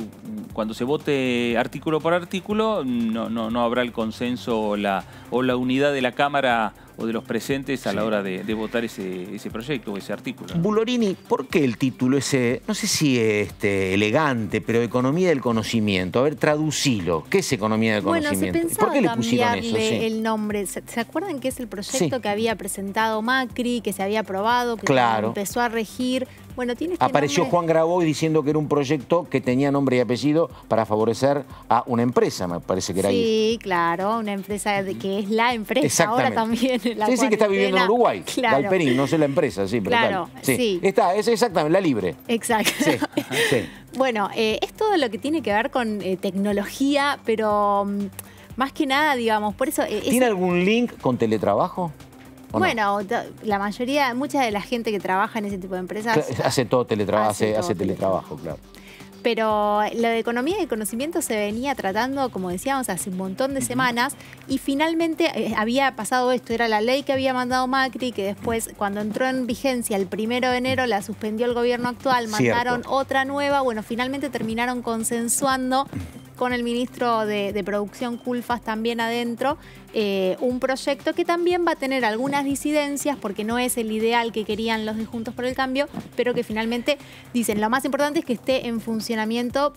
cuando se vote artículo por artículo, no habrá el consenso o la unidad de la Cámara o de los presentes a la hora de votar ese proyecto o ese artículo, ¿no? Bulorini, ¿por qué el título ese, no sé si elegante, pero Economía del Conocimiento? A ver, traducilo. ¿Qué es Economía del Conocimiento? Se pensaba ¿Por qué le pusieron eso? El nombre. ¿Se acuerdan que es el proyecto que había presentado Macri, que se había aprobado, que empezó a regir? Bueno, tiene Apareció nombre... Juan Grabois diciendo que era un proyecto que tenía nombre y apellido para favorecer a una empresa, me parece que era ahí. Sí, claro, una empresa que es la empresa ahora también. Sí, que está viviendo en Uruguay. Claro. Galperín, no sé la empresa, sí, pero claro, sí. Es exactamente, la Libre. Exacto. Sí. Bueno, es todo lo que tiene que ver con tecnología, pero más que nada, digamos, por eso... ¿Tiene algún link con teletrabajo? Bueno, la mayoría, mucha de la gente que trabaja en ese tipo de empresas... Hace todo teletrabajo, hace teletrabajo, claro. Pero lo de economía del conocimiento se venía tratando, como decíamos, hace un montón de semanas y finalmente había pasado esto. Era la ley que había mandado Macri, que después, cuando entró en vigencia el 1 de enero, la suspendió el gobierno actual, mandaron otra nueva. Bueno, finalmente terminaron consensuando con el ministro de Producción, Culfas, también adentro, un proyecto que también va a tener algunas disidencias porque no es el ideal que querían los de Juntos por el Cambio, pero que finalmente dicen lo más importante es que esté en funcionamiento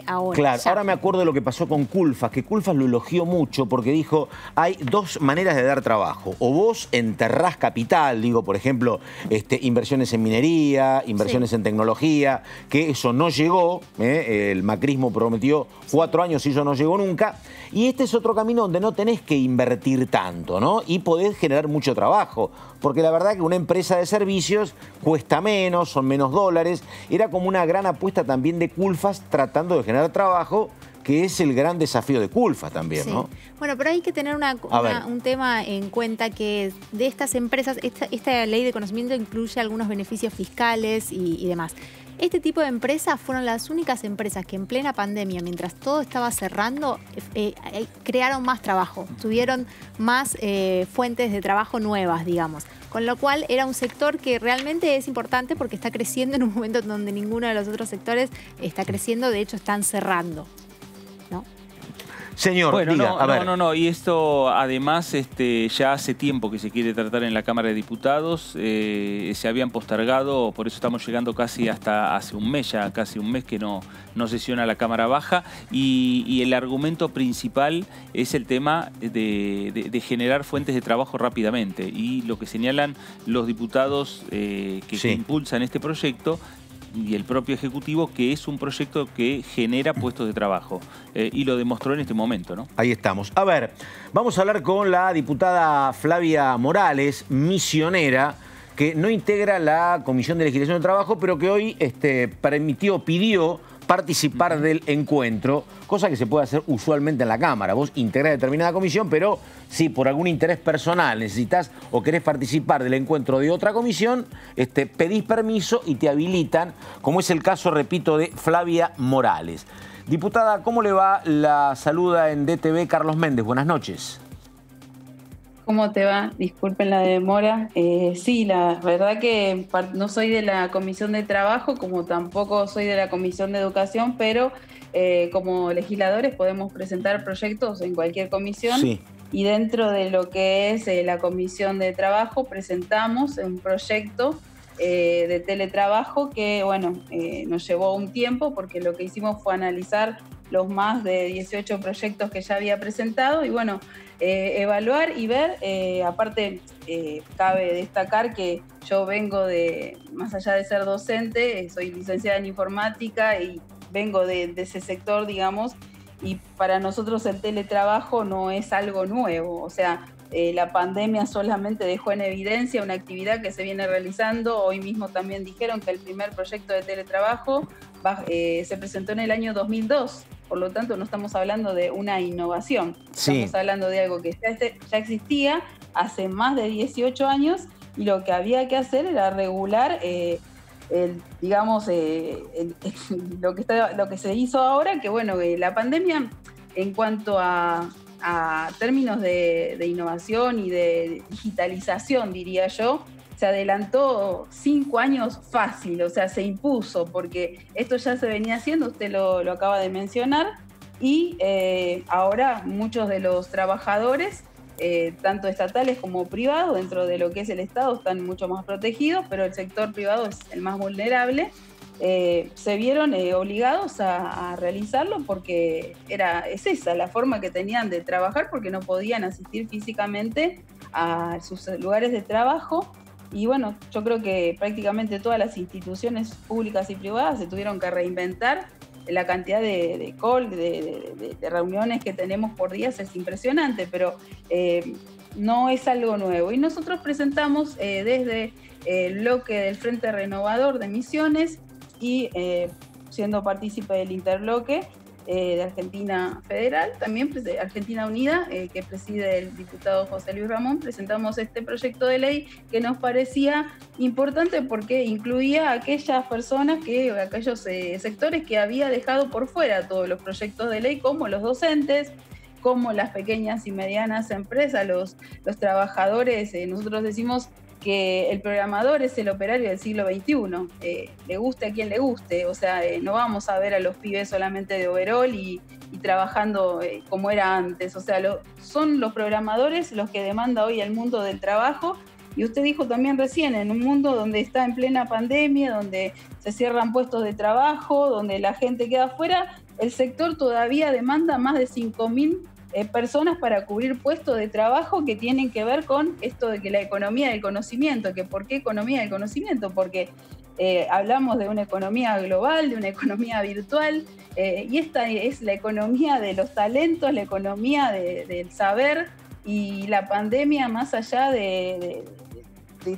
ahora. Claro, ahora me acuerdo de lo que pasó con Culfas, que Culfas lo elogió mucho porque dijo, hay 2 maneras de dar trabajo. O vos enterrás capital, digo, por ejemplo, inversiones en minería, inversiones en tecnología, que eso no llegó, el macrismo prometió 4 años y eso no llegó nunca. Y este es otro camino donde no tenés que invertir tanto, ¿no? Y podés generar mucho trabajo. Porque la verdad que una empresa de servicios cuesta menos, son menos dólares. Era como una gran apuesta también de Culfas tratando de generar trabajo, que es el gran desafío de Culfas también, ¿no? Bueno, pero hay que tener un tema en cuenta que de estas empresas, esta ley de conocimiento incluye algunos beneficios fiscales y demás. Este tipo de empresas fueron las únicas empresas que en plena pandemia, mientras todo estaba cerrando, crearon más trabajo, tuvieron más fuentes de trabajo nuevas, digamos. Con lo cual era un sector que realmente es importante porque está creciendo en un momento donde ninguno de los otros sectores está creciendo, de hecho están cerrando, ¿no? Señor, bueno, diga, a ver. No. Y esto, además, ya hace tiempo que se quiere tratar en la Cámara de Diputados. Se habían postergado, por eso estamos llegando casi hasta hace un mes, ya casi un mes que no sesiona la Cámara Baja. Y el argumento principal es el tema de generar fuentes de trabajo rápidamente. Y lo que señalan los diputados que impulsan este proyecto y el propio Ejecutivo, que es un proyecto que genera puestos de trabajo. Y lo demostró en este momento, ¿no? Ahí estamos. A ver, vamos a hablar con la diputada Flavia Morales, misionera, que no integra la Comisión de Legislación del Trabajo, pero que hoy pidió participar del encuentro, cosa que se puede hacer usualmente en la Cámara. Vos integrás determinada comisión, pero si por algún interés personal necesitas o querés participar del encuentro de otra comisión, pedís permiso y te habilitan, como es el caso, repito, de Flavia Morales. Diputada, ¿cómo le va? La saluda en DTV Carlos Méndez. Buenas noches. ¿Cómo te va? Disculpen la demora. Sí, la verdad que no soy de la Comisión de Trabajo, como tampoco soy de la Comisión de Educación, pero como legisladores podemos presentar proyectos en cualquier comisión. Sí. Y dentro de lo que es la Comisión de Trabajo presentamos un proyecto de teletrabajo que, bueno, nos llevó un tiempo porque lo que hicimos fue analizar los más de 18 proyectos que ya había presentado y, bueno, evaluar y ver. Aparte, cabe destacar que yo vengo de, más allá de ser docente, soy licenciada en informática y vengo de ese sector, digamos, y para nosotros el teletrabajo no es algo nuevo. O sea, la pandemia solamente dejó en evidencia una actividad que se viene realizando. Hoy mismo también dijeron que el primer proyecto de teletrabajo se presentó en el año 2002. Por lo tanto, no estamos hablando de una innovación. Sí. Estamos hablando de algo que ya existía hace más de 18 años y lo que había que hacer era regular lo que se hizo ahora, que bueno, la pandemia en cuanto a términos de innovación y de digitalización, diría yo, se adelantó 5 años fácil, o sea, se impuso, porque esto ya se venía haciendo, usted lo acaba de mencionar, y ahora muchos de los trabajadores, tanto estatales como privados, dentro de lo que es el Estado, están mucho más protegidos, pero el sector privado es el más vulnerable. Se vieron obligados a realizarlo porque es esa la forma que tenían de trabajar, porque no podían asistir físicamente a sus lugares de trabajo. Y bueno, yo creo que prácticamente todas las instituciones públicas y privadas se tuvieron que reinventar. La cantidad de reuniones que tenemos por día es impresionante, pero no es algo nuevo. Y nosotros presentamos desde el bloque del Frente Renovador de Misiones y siendo partícipe del interbloque de Argentina Federal, también de Argentina Unida, que preside el diputado José Luis Ramón, presentamos este proyecto de ley que nos parecía importante porque incluía a aquellas personas, aquellos sectores que había dejado por fuera todos los proyectos de ley, como los docentes, como las pequeñas y medianas empresas, los trabajadores. Nosotros decimos que el programador es el operario del siglo XXI, le guste a quien le guste, o sea, no vamos a ver a los pibes solamente de overol y trabajando como era antes, o sea, son los programadores los que demanda hoy el mundo del trabajo. Y usted dijo también recién, en un mundo donde está en plena pandemia, donde se cierran puestos de trabajo, donde la gente queda afuera, el sector todavía demanda más de 5.000 personas para cubrir puestos de trabajo que tienen que ver con esto de que la economía del conocimiento, que ¿por qué economía del conocimiento? Porque hablamos de una economía global, de una economía virtual, y esta es la economía de los talentos, la economía del saber, y la pandemia, más allá de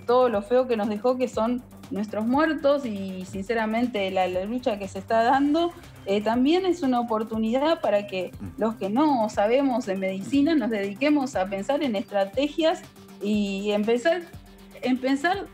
todo lo feo que nos dejó, que son nuestros muertos, y sinceramente la lucha que se está dando, también es una oportunidad para que los que no sabemos de medicina nos dediquemos a pensar en estrategias y empezar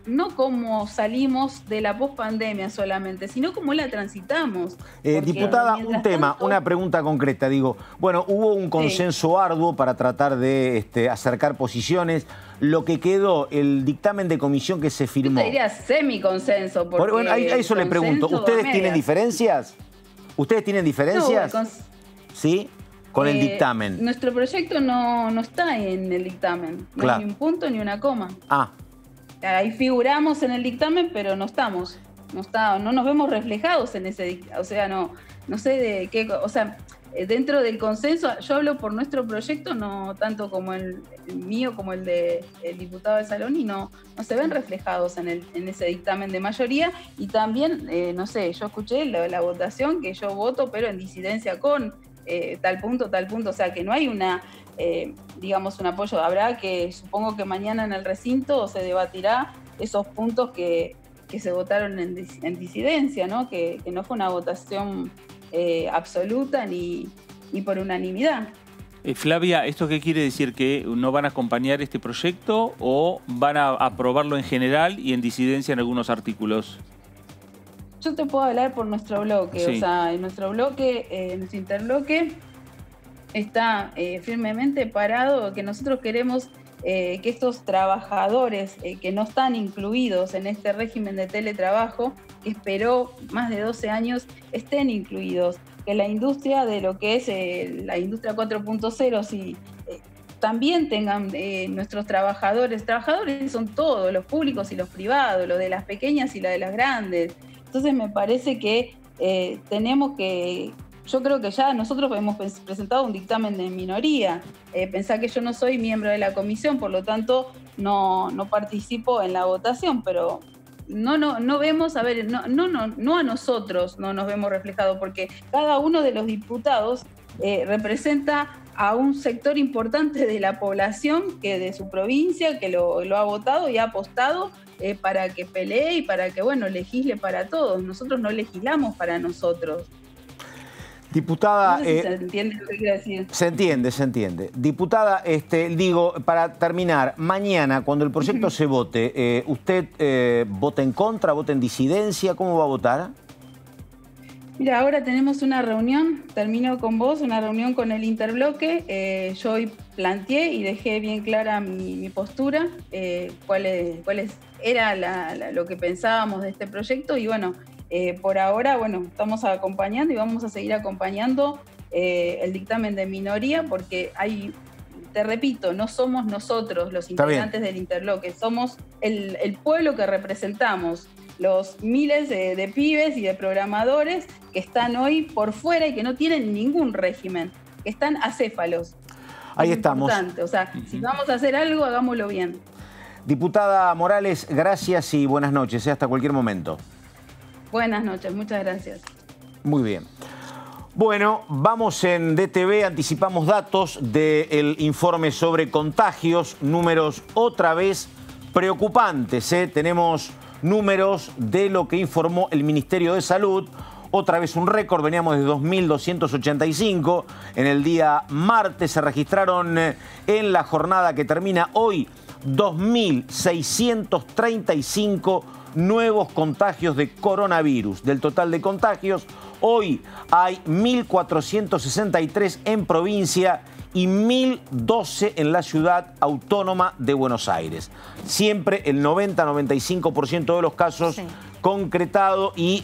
no cómo salimos de la pospandemia solamente, sino cómo la transitamos. Diputada, un tema, una pregunta concreta. Digo, bueno, hubo un consenso arduo para tratar de acercar posiciones. Lo que quedó, el dictamen de comisión que se firmó. Yo te diría semiconsenso. Bueno, a eso le pregunto. ¿Ustedes tienen diferencias? ¿Ustedes tienen diferencias? No, ¿sí? Con el dictamen. Nuestro proyecto no está en el dictamen. No hay ni un punto ni una coma. Ahí figuramos en el dictamen, pero no estamos. No nos vemos reflejados en ese dictamen. O sea, no sé de qué. O sea, dentro del consenso, yo hablo por nuestro proyecto, no tanto como el mío, como el del diputado de Salón, y no se ven reflejados en ese dictamen de mayoría. Y también, no sé, yo escuché la votación que yo voto, pero en disidencia con tal punto, o sea que no hay digamos, un apoyo. Habrá que, supongo que mañana en el recinto se debatirá esos puntos que se votaron en disidencia, ¿no? Que no fue una votación absoluta ni por unanimidad. Flavia, ¿esto qué quiere decir? ¿Que no van a acompañar este proyecto o van a aprobarlo en general y en disidencia en algunos artículos? Yo te puedo hablar por nuestro bloque. Sí. O sea, en nuestro bloque, en nuestro interbloque, está firmemente parado que nosotros queremos que estos trabajadores que no están incluidos en este régimen de teletrabajo, que esperó más de 12 años, estén incluidos, que la industria de lo que es la industria 4.0, sí, también tengan nuestros trabajadores son todos, los públicos y los privados, los de las pequeñas y la de las grandes. Entonces me parece que tenemos que... Yo creo que ya nosotros hemos presentado un dictamen de minoría. Pensá que yo no soy miembro de la comisión, por lo tanto no participo en la votación, pero no vemos, a ver, no a nosotros no nos vemos reflejados, porque cada uno de los diputados representa a un sector importante de la población que de su provincia, que lo ha votado y ha apostado para que pelee y para que, bueno, legisle para todos. Nosotros no legislamos para nosotros. Diputada, no sé si se entiende lo que quiero decir. Se entiende. Diputada, digo, para terminar, mañana, cuando el proyecto se vote, ¿usted vota en contra, vota en disidencia? ¿Cómo va a votar? Mira, ahora tenemos una reunión, termino con vos, una reunión con el interbloque. Yo hoy planteé y dejé bien clara mi postura, cuál era lo que pensábamos de este proyecto y bueno, por ahora, bueno, estamos acompañando y vamos a seguir acompañando el dictamen de minoría porque te repito, no somos nosotros los integrantes del interbloque, somos el pueblo que representamos, los miles de pibes y de programadores que están hoy por fuera y que no tienen ningún régimen, que están acéfalos. Ahí estamos. Importante. O sea, si vamos a hacer algo, hagámoslo bien. Diputada Morales, gracias y buenas noches. Hasta cualquier momento. Buenas noches, muchas gracias. Muy bien. Bueno, vamos en DTV, anticipamos datos del informe sobre contagios, números otra vez preocupantes. Tenemos números de lo que informó el Ministerio de Salud. Otra vez un récord, veníamos de 2.285. En el día martes se registraron en la jornada que termina hoy 2.635 nuevos contagios de coronavirus. Del total de contagios, hoy hay 1.463 en provincia y 1.012 en la ciudad autónoma de Buenos Aires. Siempre el 90-95% de los casos concretado y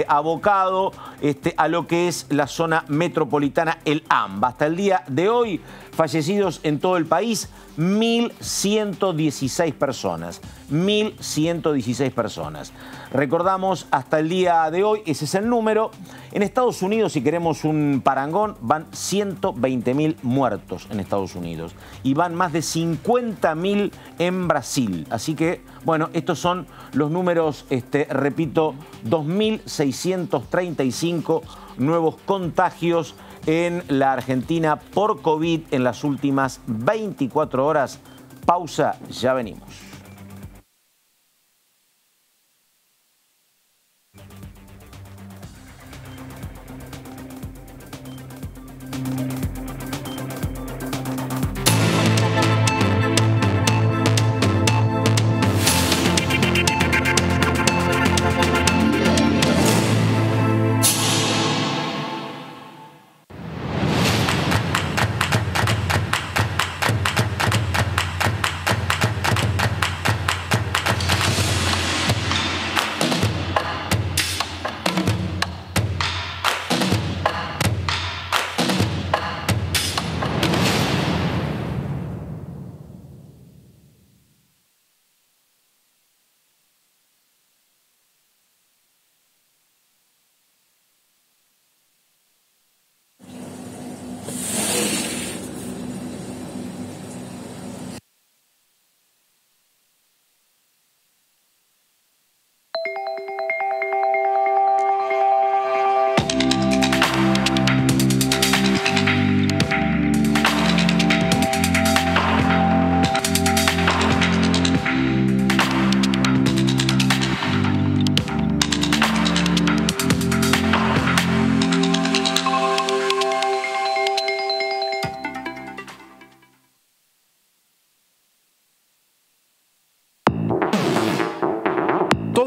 abocado a lo que es la zona metropolitana, el AMBA. Hasta el día de hoy, fallecidos en todo el país, 1.116 personas. 1.116 personas. Recordamos, hasta el día de hoy, ese es el número. En Estados Unidos, si queremos un parangón, van 120.000 muertos en Estados Unidos. Y van más de 50.000 en Brasil. Así que, bueno, estos son los números, repito, 2.635 nuevos contagios en la Argentina por COVID en las últimas 24 horas. Pausa, ya venimos.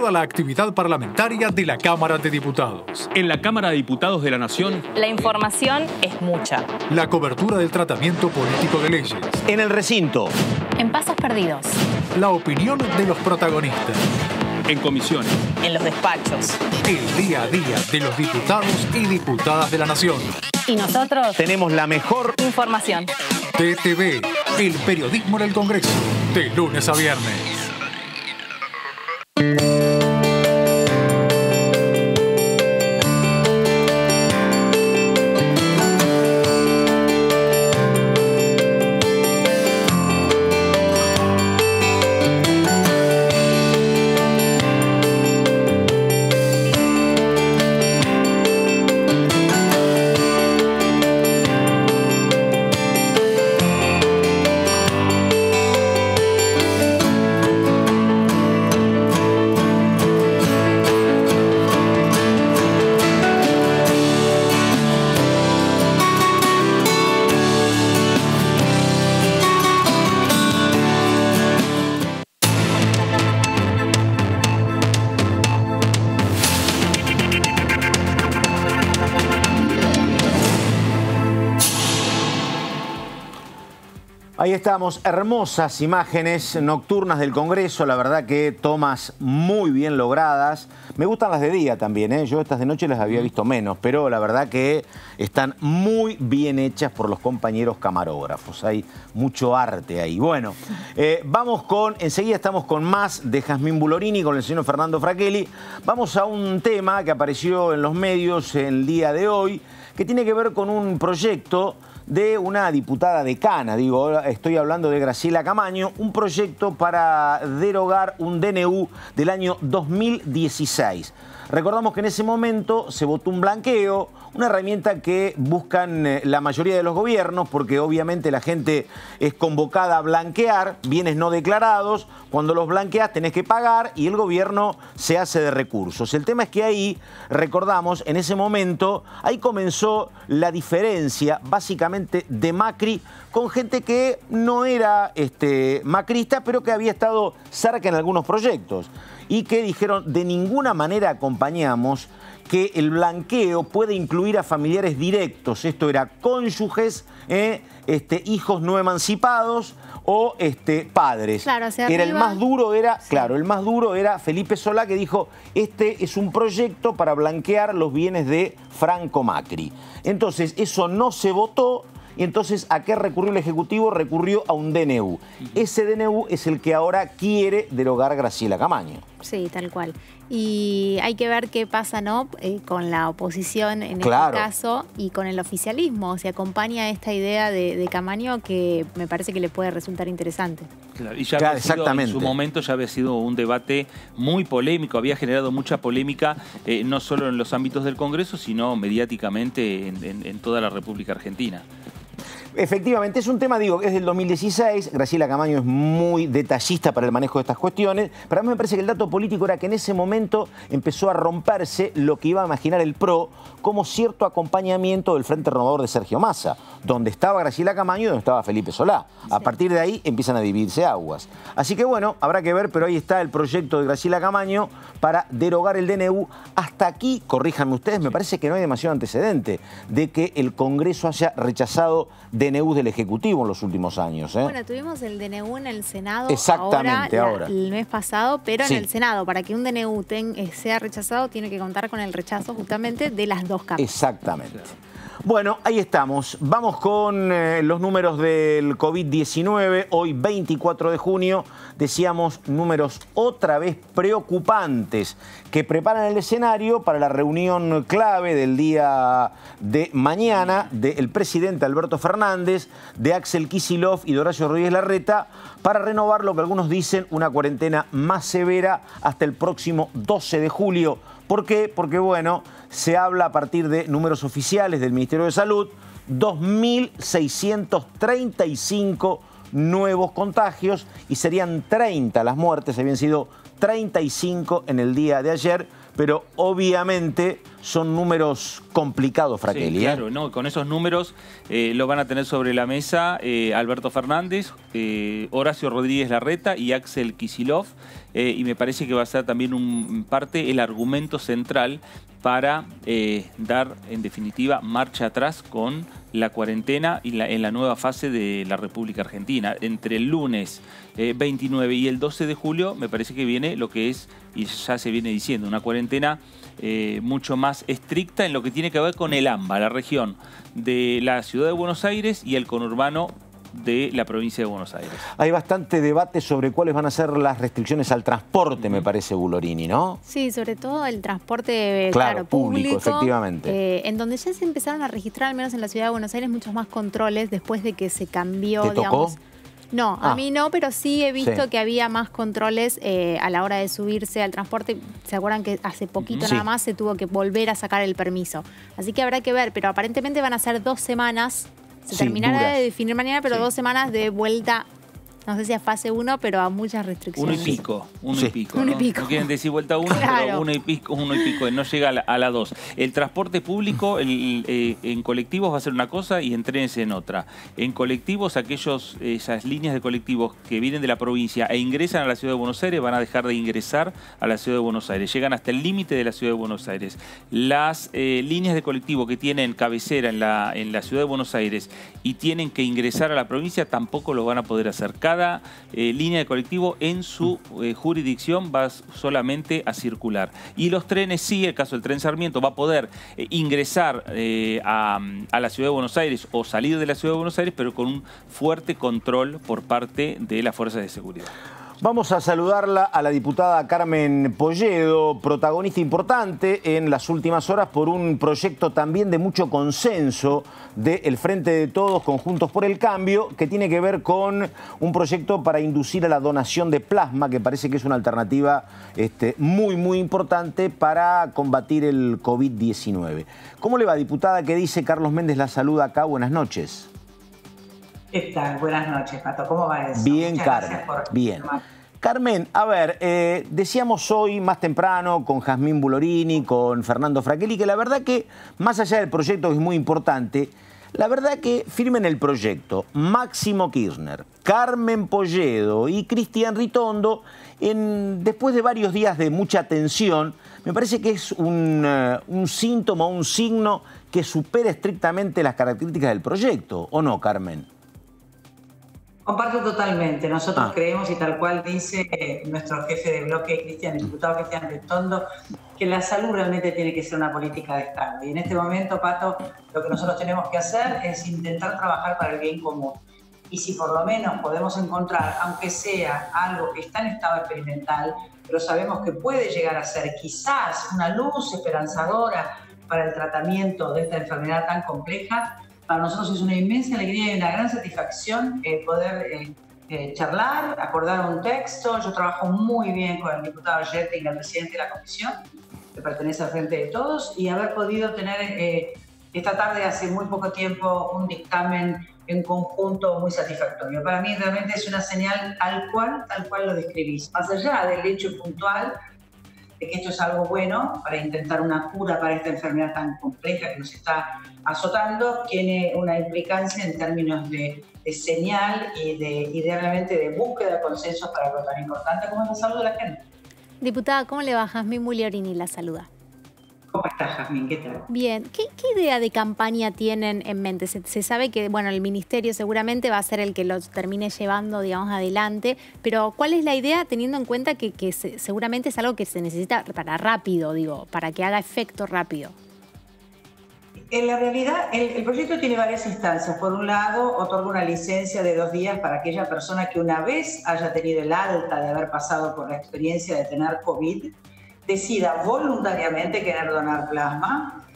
toda la actividad parlamentaria de la Cámara de Diputados. En la Cámara de Diputados de la Nación, la información es mucha. La cobertura del tratamiento político de leyes. En el recinto. En pasos perdidos. La opinión de los protagonistas. en comisiones. En los despachos. El día a día de los diputados y diputadas de la Nación. Y nosotros tenemos la mejor información. TTV, el periodismo en el Congreso, de lunes a viernes. Ahí estamos, hermosas imágenes nocturnas del Congreso, la verdad que tomas muy bien logradas. Me gustan las de día también, ¿eh? Yo estas de noche las había visto menos, pero la verdad que están muy bien hechas por los compañeros camarógrafos. Hay mucho arte ahí. Bueno, enseguida estamos con más de Jazmín Bulorini, con el señor Fernando Fraquelli. Vamos a un tema que apareció en los medios el día de hoy, que tiene que ver con un proyecto de una diputada decana, estoy hablando de Graciela Camaño, un proyecto para derogar un DNU del año 2016. Recordamos que en ese momento se votó un blanqueo, una herramienta que buscan la mayoría de los gobiernos, porque obviamente la gente es convocada a blanquear bienes no declarados. Cuando los blanqueas tenés que pagar y el gobierno se hace de recursos. El tema es que ahí, recordamos, en ese momento, ahí comenzó la diferencia básicamente de Macri con gente que no era macrista, pero que había estado cerca en algunos proyectos. Y que dijeron, de ninguna manera acompañamos que el blanqueo puede incluir a familiares directos. Esto era cónyuges, hijos no emancipados o padres. Claro, hacia era arriba. El más duro era, Sí. claro, el más duro era Felipe Solá, que dijo, este es un proyecto para blanquear los bienes de Franco Macri. Entonces, eso no se votó. Y entonces, ¿a qué recurrió el Ejecutivo? Recurrió a un DNU. Ese DNU es el que ahora quiere derogar Graciela Camaño. Sí, tal cual. Y hay que ver qué pasa, ¿no? Con la oposición en Claro. este caso y con el oficialismo. Se acompaña esta idea de Camaño que me parece que le puede resultar interesante. Claro, y ya Claro, había sido, exactamente. en su momento ya había sido un debate muy polémico, había generado mucha polémica, no solo en los ámbitos del Congreso, sino mediáticamente en toda la República Argentina. Efectivamente, es un tema, es del 2016. Graciela Camaño es muy detallista para el manejo de estas cuestiones, pero a mí me parece que el dato político era que en ese momento empezó a romperse lo que iba a imaginar el PRO como cierto acompañamiento del Frente Renovador de Sergio Massa, donde estaba Graciela Camaño y donde estaba Felipe Solá. A partir de ahí empiezan a dividirse aguas. Así que bueno, habrá que ver, pero ahí está el proyecto de Graciela Camaño para derogar el DNU. Hasta aquí, corríjanme ustedes, me parece que no hay demasiado antecedente de que el Congreso haya rechazado DNU del Ejecutivo en los últimos años. Bueno, tuvimos el DNU en el Senado Exactamente, ahora. el mes pasado, pero Sí. en el Senado, para que un DNU sea rechazado, tiene que contar con el rechazo justamente de las dos cámaras. Exactamente. Bueno, ahí estamos. Vamos con los números del COVID-19. Hoy, 24 de junio, decíamos números otra vez preocupantes que preparan el escenario para la reunión clave del día de mañana del presidente Alberto Fernández, de Axel Kicillof y de Horacio Rodríguez Larreta para renovar lo que algunos dicen una cuarentena más severa hasta el próximo 12 de julio. ¿Por qué? Porque, bueno, se habla a partir de números oficiales del Ministerio de Salud, 2.635 nuevos contagios y serían 30 las muertes, habían sido 35 en el día de ayer, pero obviamente son números complicados, Fraquelli. Sí, claro, ¿no? Con esos números lo van a tener sobre la mesa Alberto Fernández, Horacio Rodríguez Larreta y Axel Kicillof, y me parece que va a ser también en parte el argumento central para dar, en definitiva, marcha atrás con la cuarentena y en la nueva fase de la República Argentina. Entre el lunes 29 y el 12 de julio me parece que viene lo que es, y ya se viene diciendo, una cuarentena mucho más estricta en lo que tiene que ver con el AMBA, la región de la Ciudad de Buenos Aires y el conurbano de la provincia de Buenos Aires. Hay bastante debate sobre cuáles van a ser las restricciones al transporte, me parece, Bulorini, ¿no? Sí, sobre todo el transporte claro, público, efectivamente. En donde ya se empezaron a registrar, al menos en la Ciudad de Buenos Aires, muchos más controles después de que se cambió, ¿Te tocó? digamos. No, a mí no, pero sí he visto que había más controles a la hora de subirse al transporte. ¿Se acuerdan que hace poquito nada más se tuvo que volver a sacar el permiso? Así que habrá que ver, pero aparentemente van a ser 2 semanas. Se terminará de definir mañana, pero 2 semanas de vuelta, no sé si a fase 1, pero a muchas restricciones. Uno y pico. No quieren decir vuelta 1, pero uno y pico, no llega a la 2. El transporte público en colectivos va a ser una cosa y en trenes en otra. En colectivos, esas líneas de colectivos que vienen de la provincia e ingresan a la Ciudad de Buenos Aires van a dejar de ingresar a la Ciudad de Buenos Aires. Llegan hasta el límite de la Ciudad de Buenos Aires. Las líneas de colectivo que tienen cabecera en la Ciudad de Buenos Aires y tienen que ingresar a la provincia tampoco lo van a poder hacer. Cada línea de colectivo en su jurisdicción va solamente a circular. Y los trenes sí, el caso del tren Sarmiento, va a poder ingresar a la Ciudad de Buenos Aires o salir de la Ciudad de Buenos Aires, pero con un fuerte control por parte de las fuerzas de seguridad. Vamos a saludarla a la diputada Carmen Polledo, protagonista importante en las últimas horas por un proyecto también de mucho consenso del Frente de Todos, Conjuntos por el Cambio, que tiene que ver con un proyecto para inducir a la donación de plasma, que parece que es una alternativa muy importante para combatir el COVID-19. ¿Cómo le va, diputada? ¿Qué dice? Carlos Méndez la saluda acá. Buenas noches. ¿Qué tal? Buenas noches, Pato. ¿Cómo va eso? Bien, Carmen. Bien. Carmen, a ver, decíamos hoy más temprano con Jazmín Bulorini, con Fernando Fraquelli, que la verdad que, más allá del proyecto que es muy importante, la verdad que firmen el proyecto Máximo Kirchner, Carmen Polledo y Cristian Ritondo, después de varios días de mucha tensión, me parece que es un síntoma, un signo que supera estrictamente las características del proyecto, ¿o no, Carmen? Comparto totalmente. Nosotros creemos, y tal cual dice nuestro jefe de bloque, el diputado Cristian Ritondo, que la salud realmente tiene que ser una política de Estado. Y en este momento, Pato, lo que nosotros tenemos que hacer es intentar trabajar para el bien común. Y si por lo menos podemos encontrar, aunque sea algo que está en estado experimental, pero sabemos que puede llegar a ser quizás una luz esperanzadora para el tratamiento de esta enfermedad tan compleja, para nosotros es una inmensa alegría y una gran satisfacción poder charlar, acordar un texto. Yo trabajo muy bien con el diputado Jetting, el presidente de la comisión, que pertenece al Frente de Todos, y haber podido tener esta tarde, hace muy poco tiempo, un dictamen en conjunto muy satisfactorio. Para mí realmente es una señal tal cual lo describís. Más allá del hecho puntual de que esto es algo bueno para intentar una cura para esta enfermedad tan compleja que nos está azotando, tiene una implicancia en términos de señal y realmente de búsqueda de consensos para algo tan importante como es la salud de la gente. Diputada, ¿cómo le va? Jazmín Bulorini la saluda. ¿Cómo estás, Jazmín? ¿Qué tal? Bien. ¿Qué idea de campaña tienen en mente? Se sabe que el ministerio seguramente va a ser el que lo termine llevando, digamos, adelante, pero ¿cuál es la idea teniendo en cuenta que seguramente es algo que se necesita para rápido, para que haga efecto rápido? En la realidad, el proyecto tiene varias instancias. Por un lado, otorga una licencia de 2 días para aquella persona que una vez haya tenido el alta de haber pasado por la experiencia de tener COVID, decida voluntariamente querer donar plasma.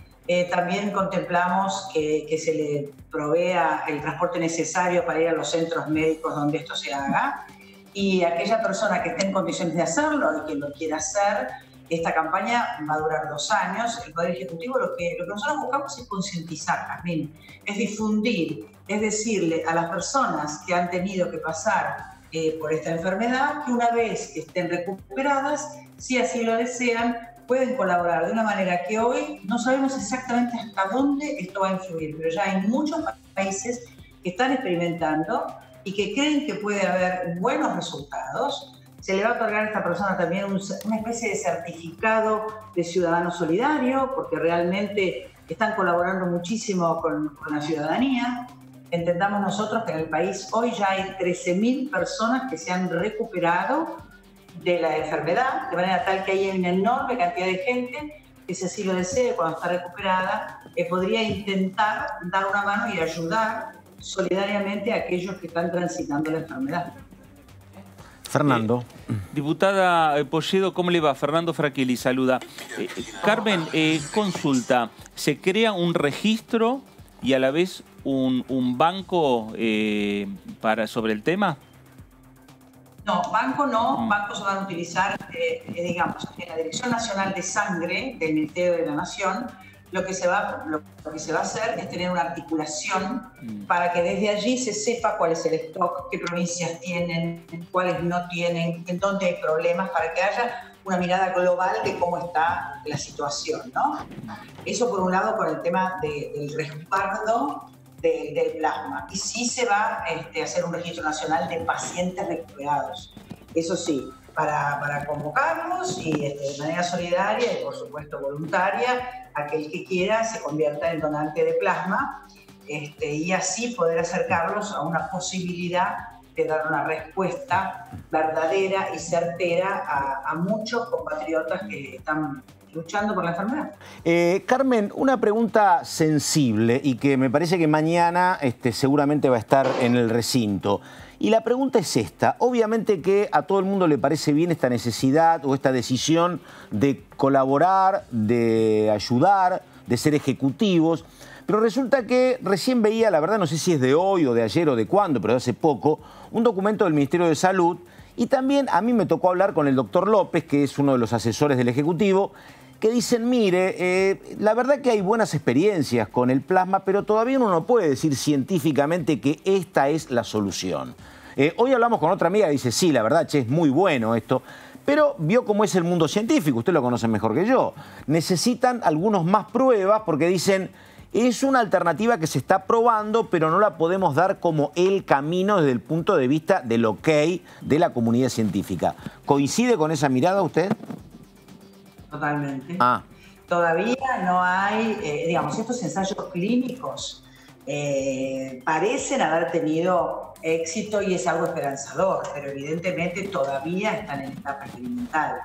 También contemplamos que se le provea el transporte necesario para ir a los centros médicos donde esto se haga. Y aquella persona que esté en condiciones de hacerlo y que lo quiera hacer, esta campaña va a durar 2 años. El Poder Ejecutivo lo que nosotros buscamos es concientizar, Jazmín, es difundir, es decirle a las personas que han tenido que pasar por esta enfermedad que una vez que estén recuperadas, si así lo desean, pueden colaborar de una manera que hoy no sabemos exactamente hasta dónde esto va a influir, pero ya hay muchos países que están experimentando y que creen que puede haber buenos resultados. Se le va a otorgar a esta persona también una especie de certificado de ciudadano solidario, porque realmente están colaborando muchísimo con la ciudadanía. Entendamos nosotros que en el país hoy ya hay 13.000 personas que se han recuperado de la enfermedad, de manera tal que hay una enorme cantidad de gente que, si así lo desea, cuando está recuperada, podría intentar dar una mano y ayudar solidariamente a aquellos que están transitando la enfermedad. Fernando. Diputada Polledo, ¿cómo le va? Fernando Fraquelli saluda. Carmen, consulta, ¿se crea un registro y a la vez un banco sobre el tema? No, banco no. Bancos se van a utilizar, digamos, en la Dirección Nacional de Sangre del Ministerio de la Nación. Lo que se va a hacer es tener una articulación para que desde allí se sepa cuál es el stock, qué provincias tienen, cuáles no tienen, en dónde hay problemas, para que haya una mirada global de cómo está la situación, ¿no? Eso por un lado, por el tema del respaldo del plasma. Y sí se va a hacer un registro nacional de pacientes recuperados. Eso sí, para convocarlos y de manera solidaria y por supuesto voluntaria, aquel que quiera se convierta en donante de plasma y así poder acercarlos a una posibilidad de dar una respuesta verdadera y certera a muchos compatriotas que están luchando por la enfermedad. Carmen, una pregunta sensible y que me parece que mañana seguramente va a estar en el recinto. Y la pregunta es esta. Obviamente que a todo el mundo le parece bien esta necesidad o esta decisión de colaborar, de ayudar, de ser ejecutivos. Pero resulta que recién veía, la verdad no sé si es de hoy o de ayer o de cuándo, pero de hace poco, un documento del Ministerio de Salud. Y también a mí me tocó hablar con el doctor López, que es uno de los asesores del Ejecutivo, que dicen, mire, la verdad que hay buenas experiencias con el plasma, pero todavía uno no puede decir científicamente que esta es la solución. Hoy hablamos con otra amiga que dice, sí, la verdad, che, es muy bueno esto, pero vio cómo es el mundo científico, usted lo conoce mejor que yo. Necesitan algunos más pruebas porque dicen, es una alternativa que se está probando, pero no la podemos dar como el camino desde el punto de vista del ok de la comunidad científica. ¿Coincide con esa mirada usted? Totalmente. Todavía no hay, digamos, estos ensayos clínicos parecen haber tenido éxito y es algo esperanzador, pero evidentemente todavía están en etapa experimental.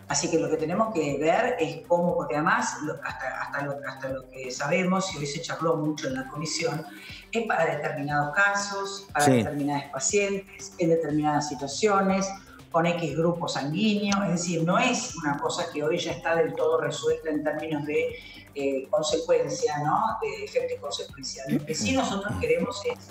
Así que lo que tenemos que ver es cómo, porque además, hasta lo que sabemos, y hoy se charló mucho en la comisión, es para determinados casos, para determinados pacientes, en determinadas situaciones, con X grupo sanguíneo, es decir, no es una cosa que hoy ya está del todo resuelta en términos de consecuencia, ¿no? De efecto y consecuencia. Lo que sí nosotros queremos es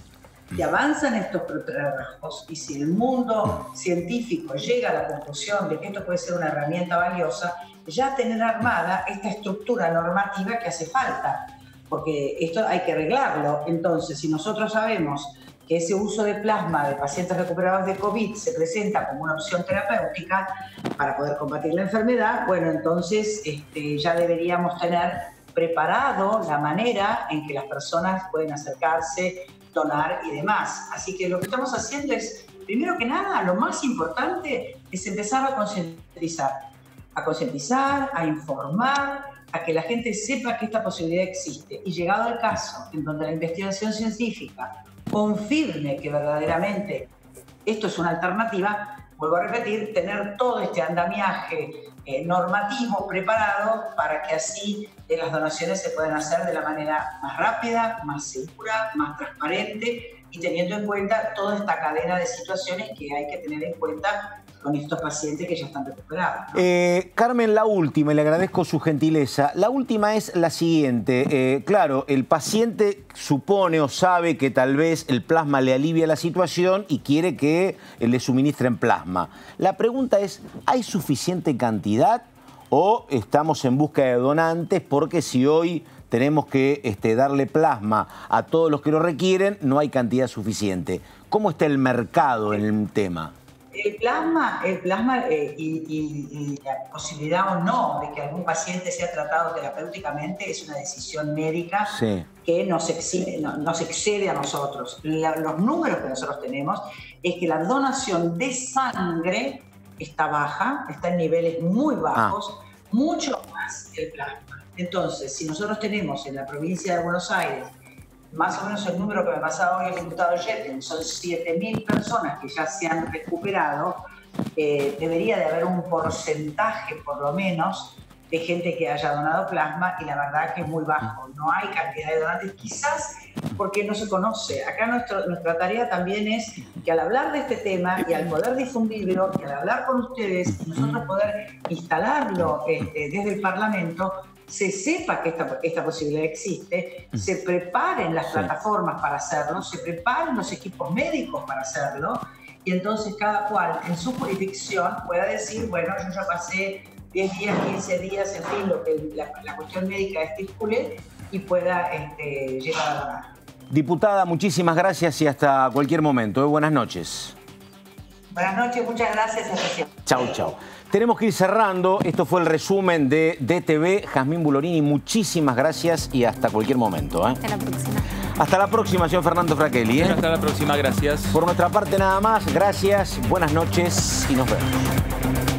que avanzan estos trabajos y si el mundo científico llega a la conclusión de que esto puede ser una herramienta valiosa, ya tener armada esta estructura normativa que hace falta, porque esto hay que arreglarlo. Entonces, si nosotros sabemos que ese uso de plasma de pacientes recuperados de COVID se presenta como una opción terapéutica para poder combatir la enfermedad, bueno, entonces ya deberíamos tener preparado la manera en que las personas pueden acercarse, donar y demás. Así que lo que estamos haciendo es, primero que nada, lo más importante es empezar a concientizar, a informar, a que la gente sepa que esta posibilidad existe. Y llegado el caso en donde la investigación científica confirme que verdaderamente esto es una alternativa, vuelvo a repetir, tener todo este andamiaje normativo preparado para que así las donaciones se puedan hacer de la manera más rápida, más segura, más transparente y teniendo en cuenta toda esta cadena de situaciones que hay que tener en cuenta con estos pacientes que ya están recuperados, ¿no? Carmen, la última, y le agradezco su gentileza. La última es la siguiente. Claro, el paciente supone o sabe que tal vez el plasma le alivia la situación y quiere que le suministren plasma. La pregunta es, ¿hay suficiente cantidad o estamos en busca de donantes? Porque si hoy tenemos que darle plasma a todos los que lo requieren, no hay cantidad suficiente. ¿Cómo está el mercado en el tema? El plasma y la posibilidad o no de que algún paciente sea tratado terapéuticamente es una decisión médica que nos excede a nosotros. Los números que nosotros tenemos es que la donación de sangre está baja, está en niveles muy bajos, mucho más que el plasma. Entonces, si nosotros tenemos en la provincia de Buenos Aires más o menos el número que me pasaba hoy el diputado Yetting, son 7.000 personas que ya se han recuperado, debería de haber un porcentaje por lo menos de gente que haya donado plasma y la verdad que es muy bajo, no hay cantidad de donantes, quizás porque no se conoce. Acá nuestra tarea también es que al hablar de este tema y al poder difundirlo y al hablar con ustedes y nosotros poder instalarlo desde el Parlamento, se sepa que esta posibilidad existe, se preparen las plataformas para hacerlo, se preparen los equipos médicos para hacerlo y entonces cada cual en su jurisdicción pueda decir, bueno, yo ya pasé 10 días, 15 días, en fin, lo que la cuestión médica estipule y pueda llegar a donar. Diputada, muchísimas gracias y hasta cualquier momento. Buenas noches. Buenas noches, muchas gracias. Chau, chau. Tenemos que ir cerrando. Esto fue el resumen de DTV. Jazmín Bulorini, muchísimas gracias y hasta cualquier momento. Hasta la próxima. Hasta la próxima, señor Fernando Fraquelli. Hasta la próxima, gracias. Por nuestra parte nada más, gracias, buenas noches y nos vemos.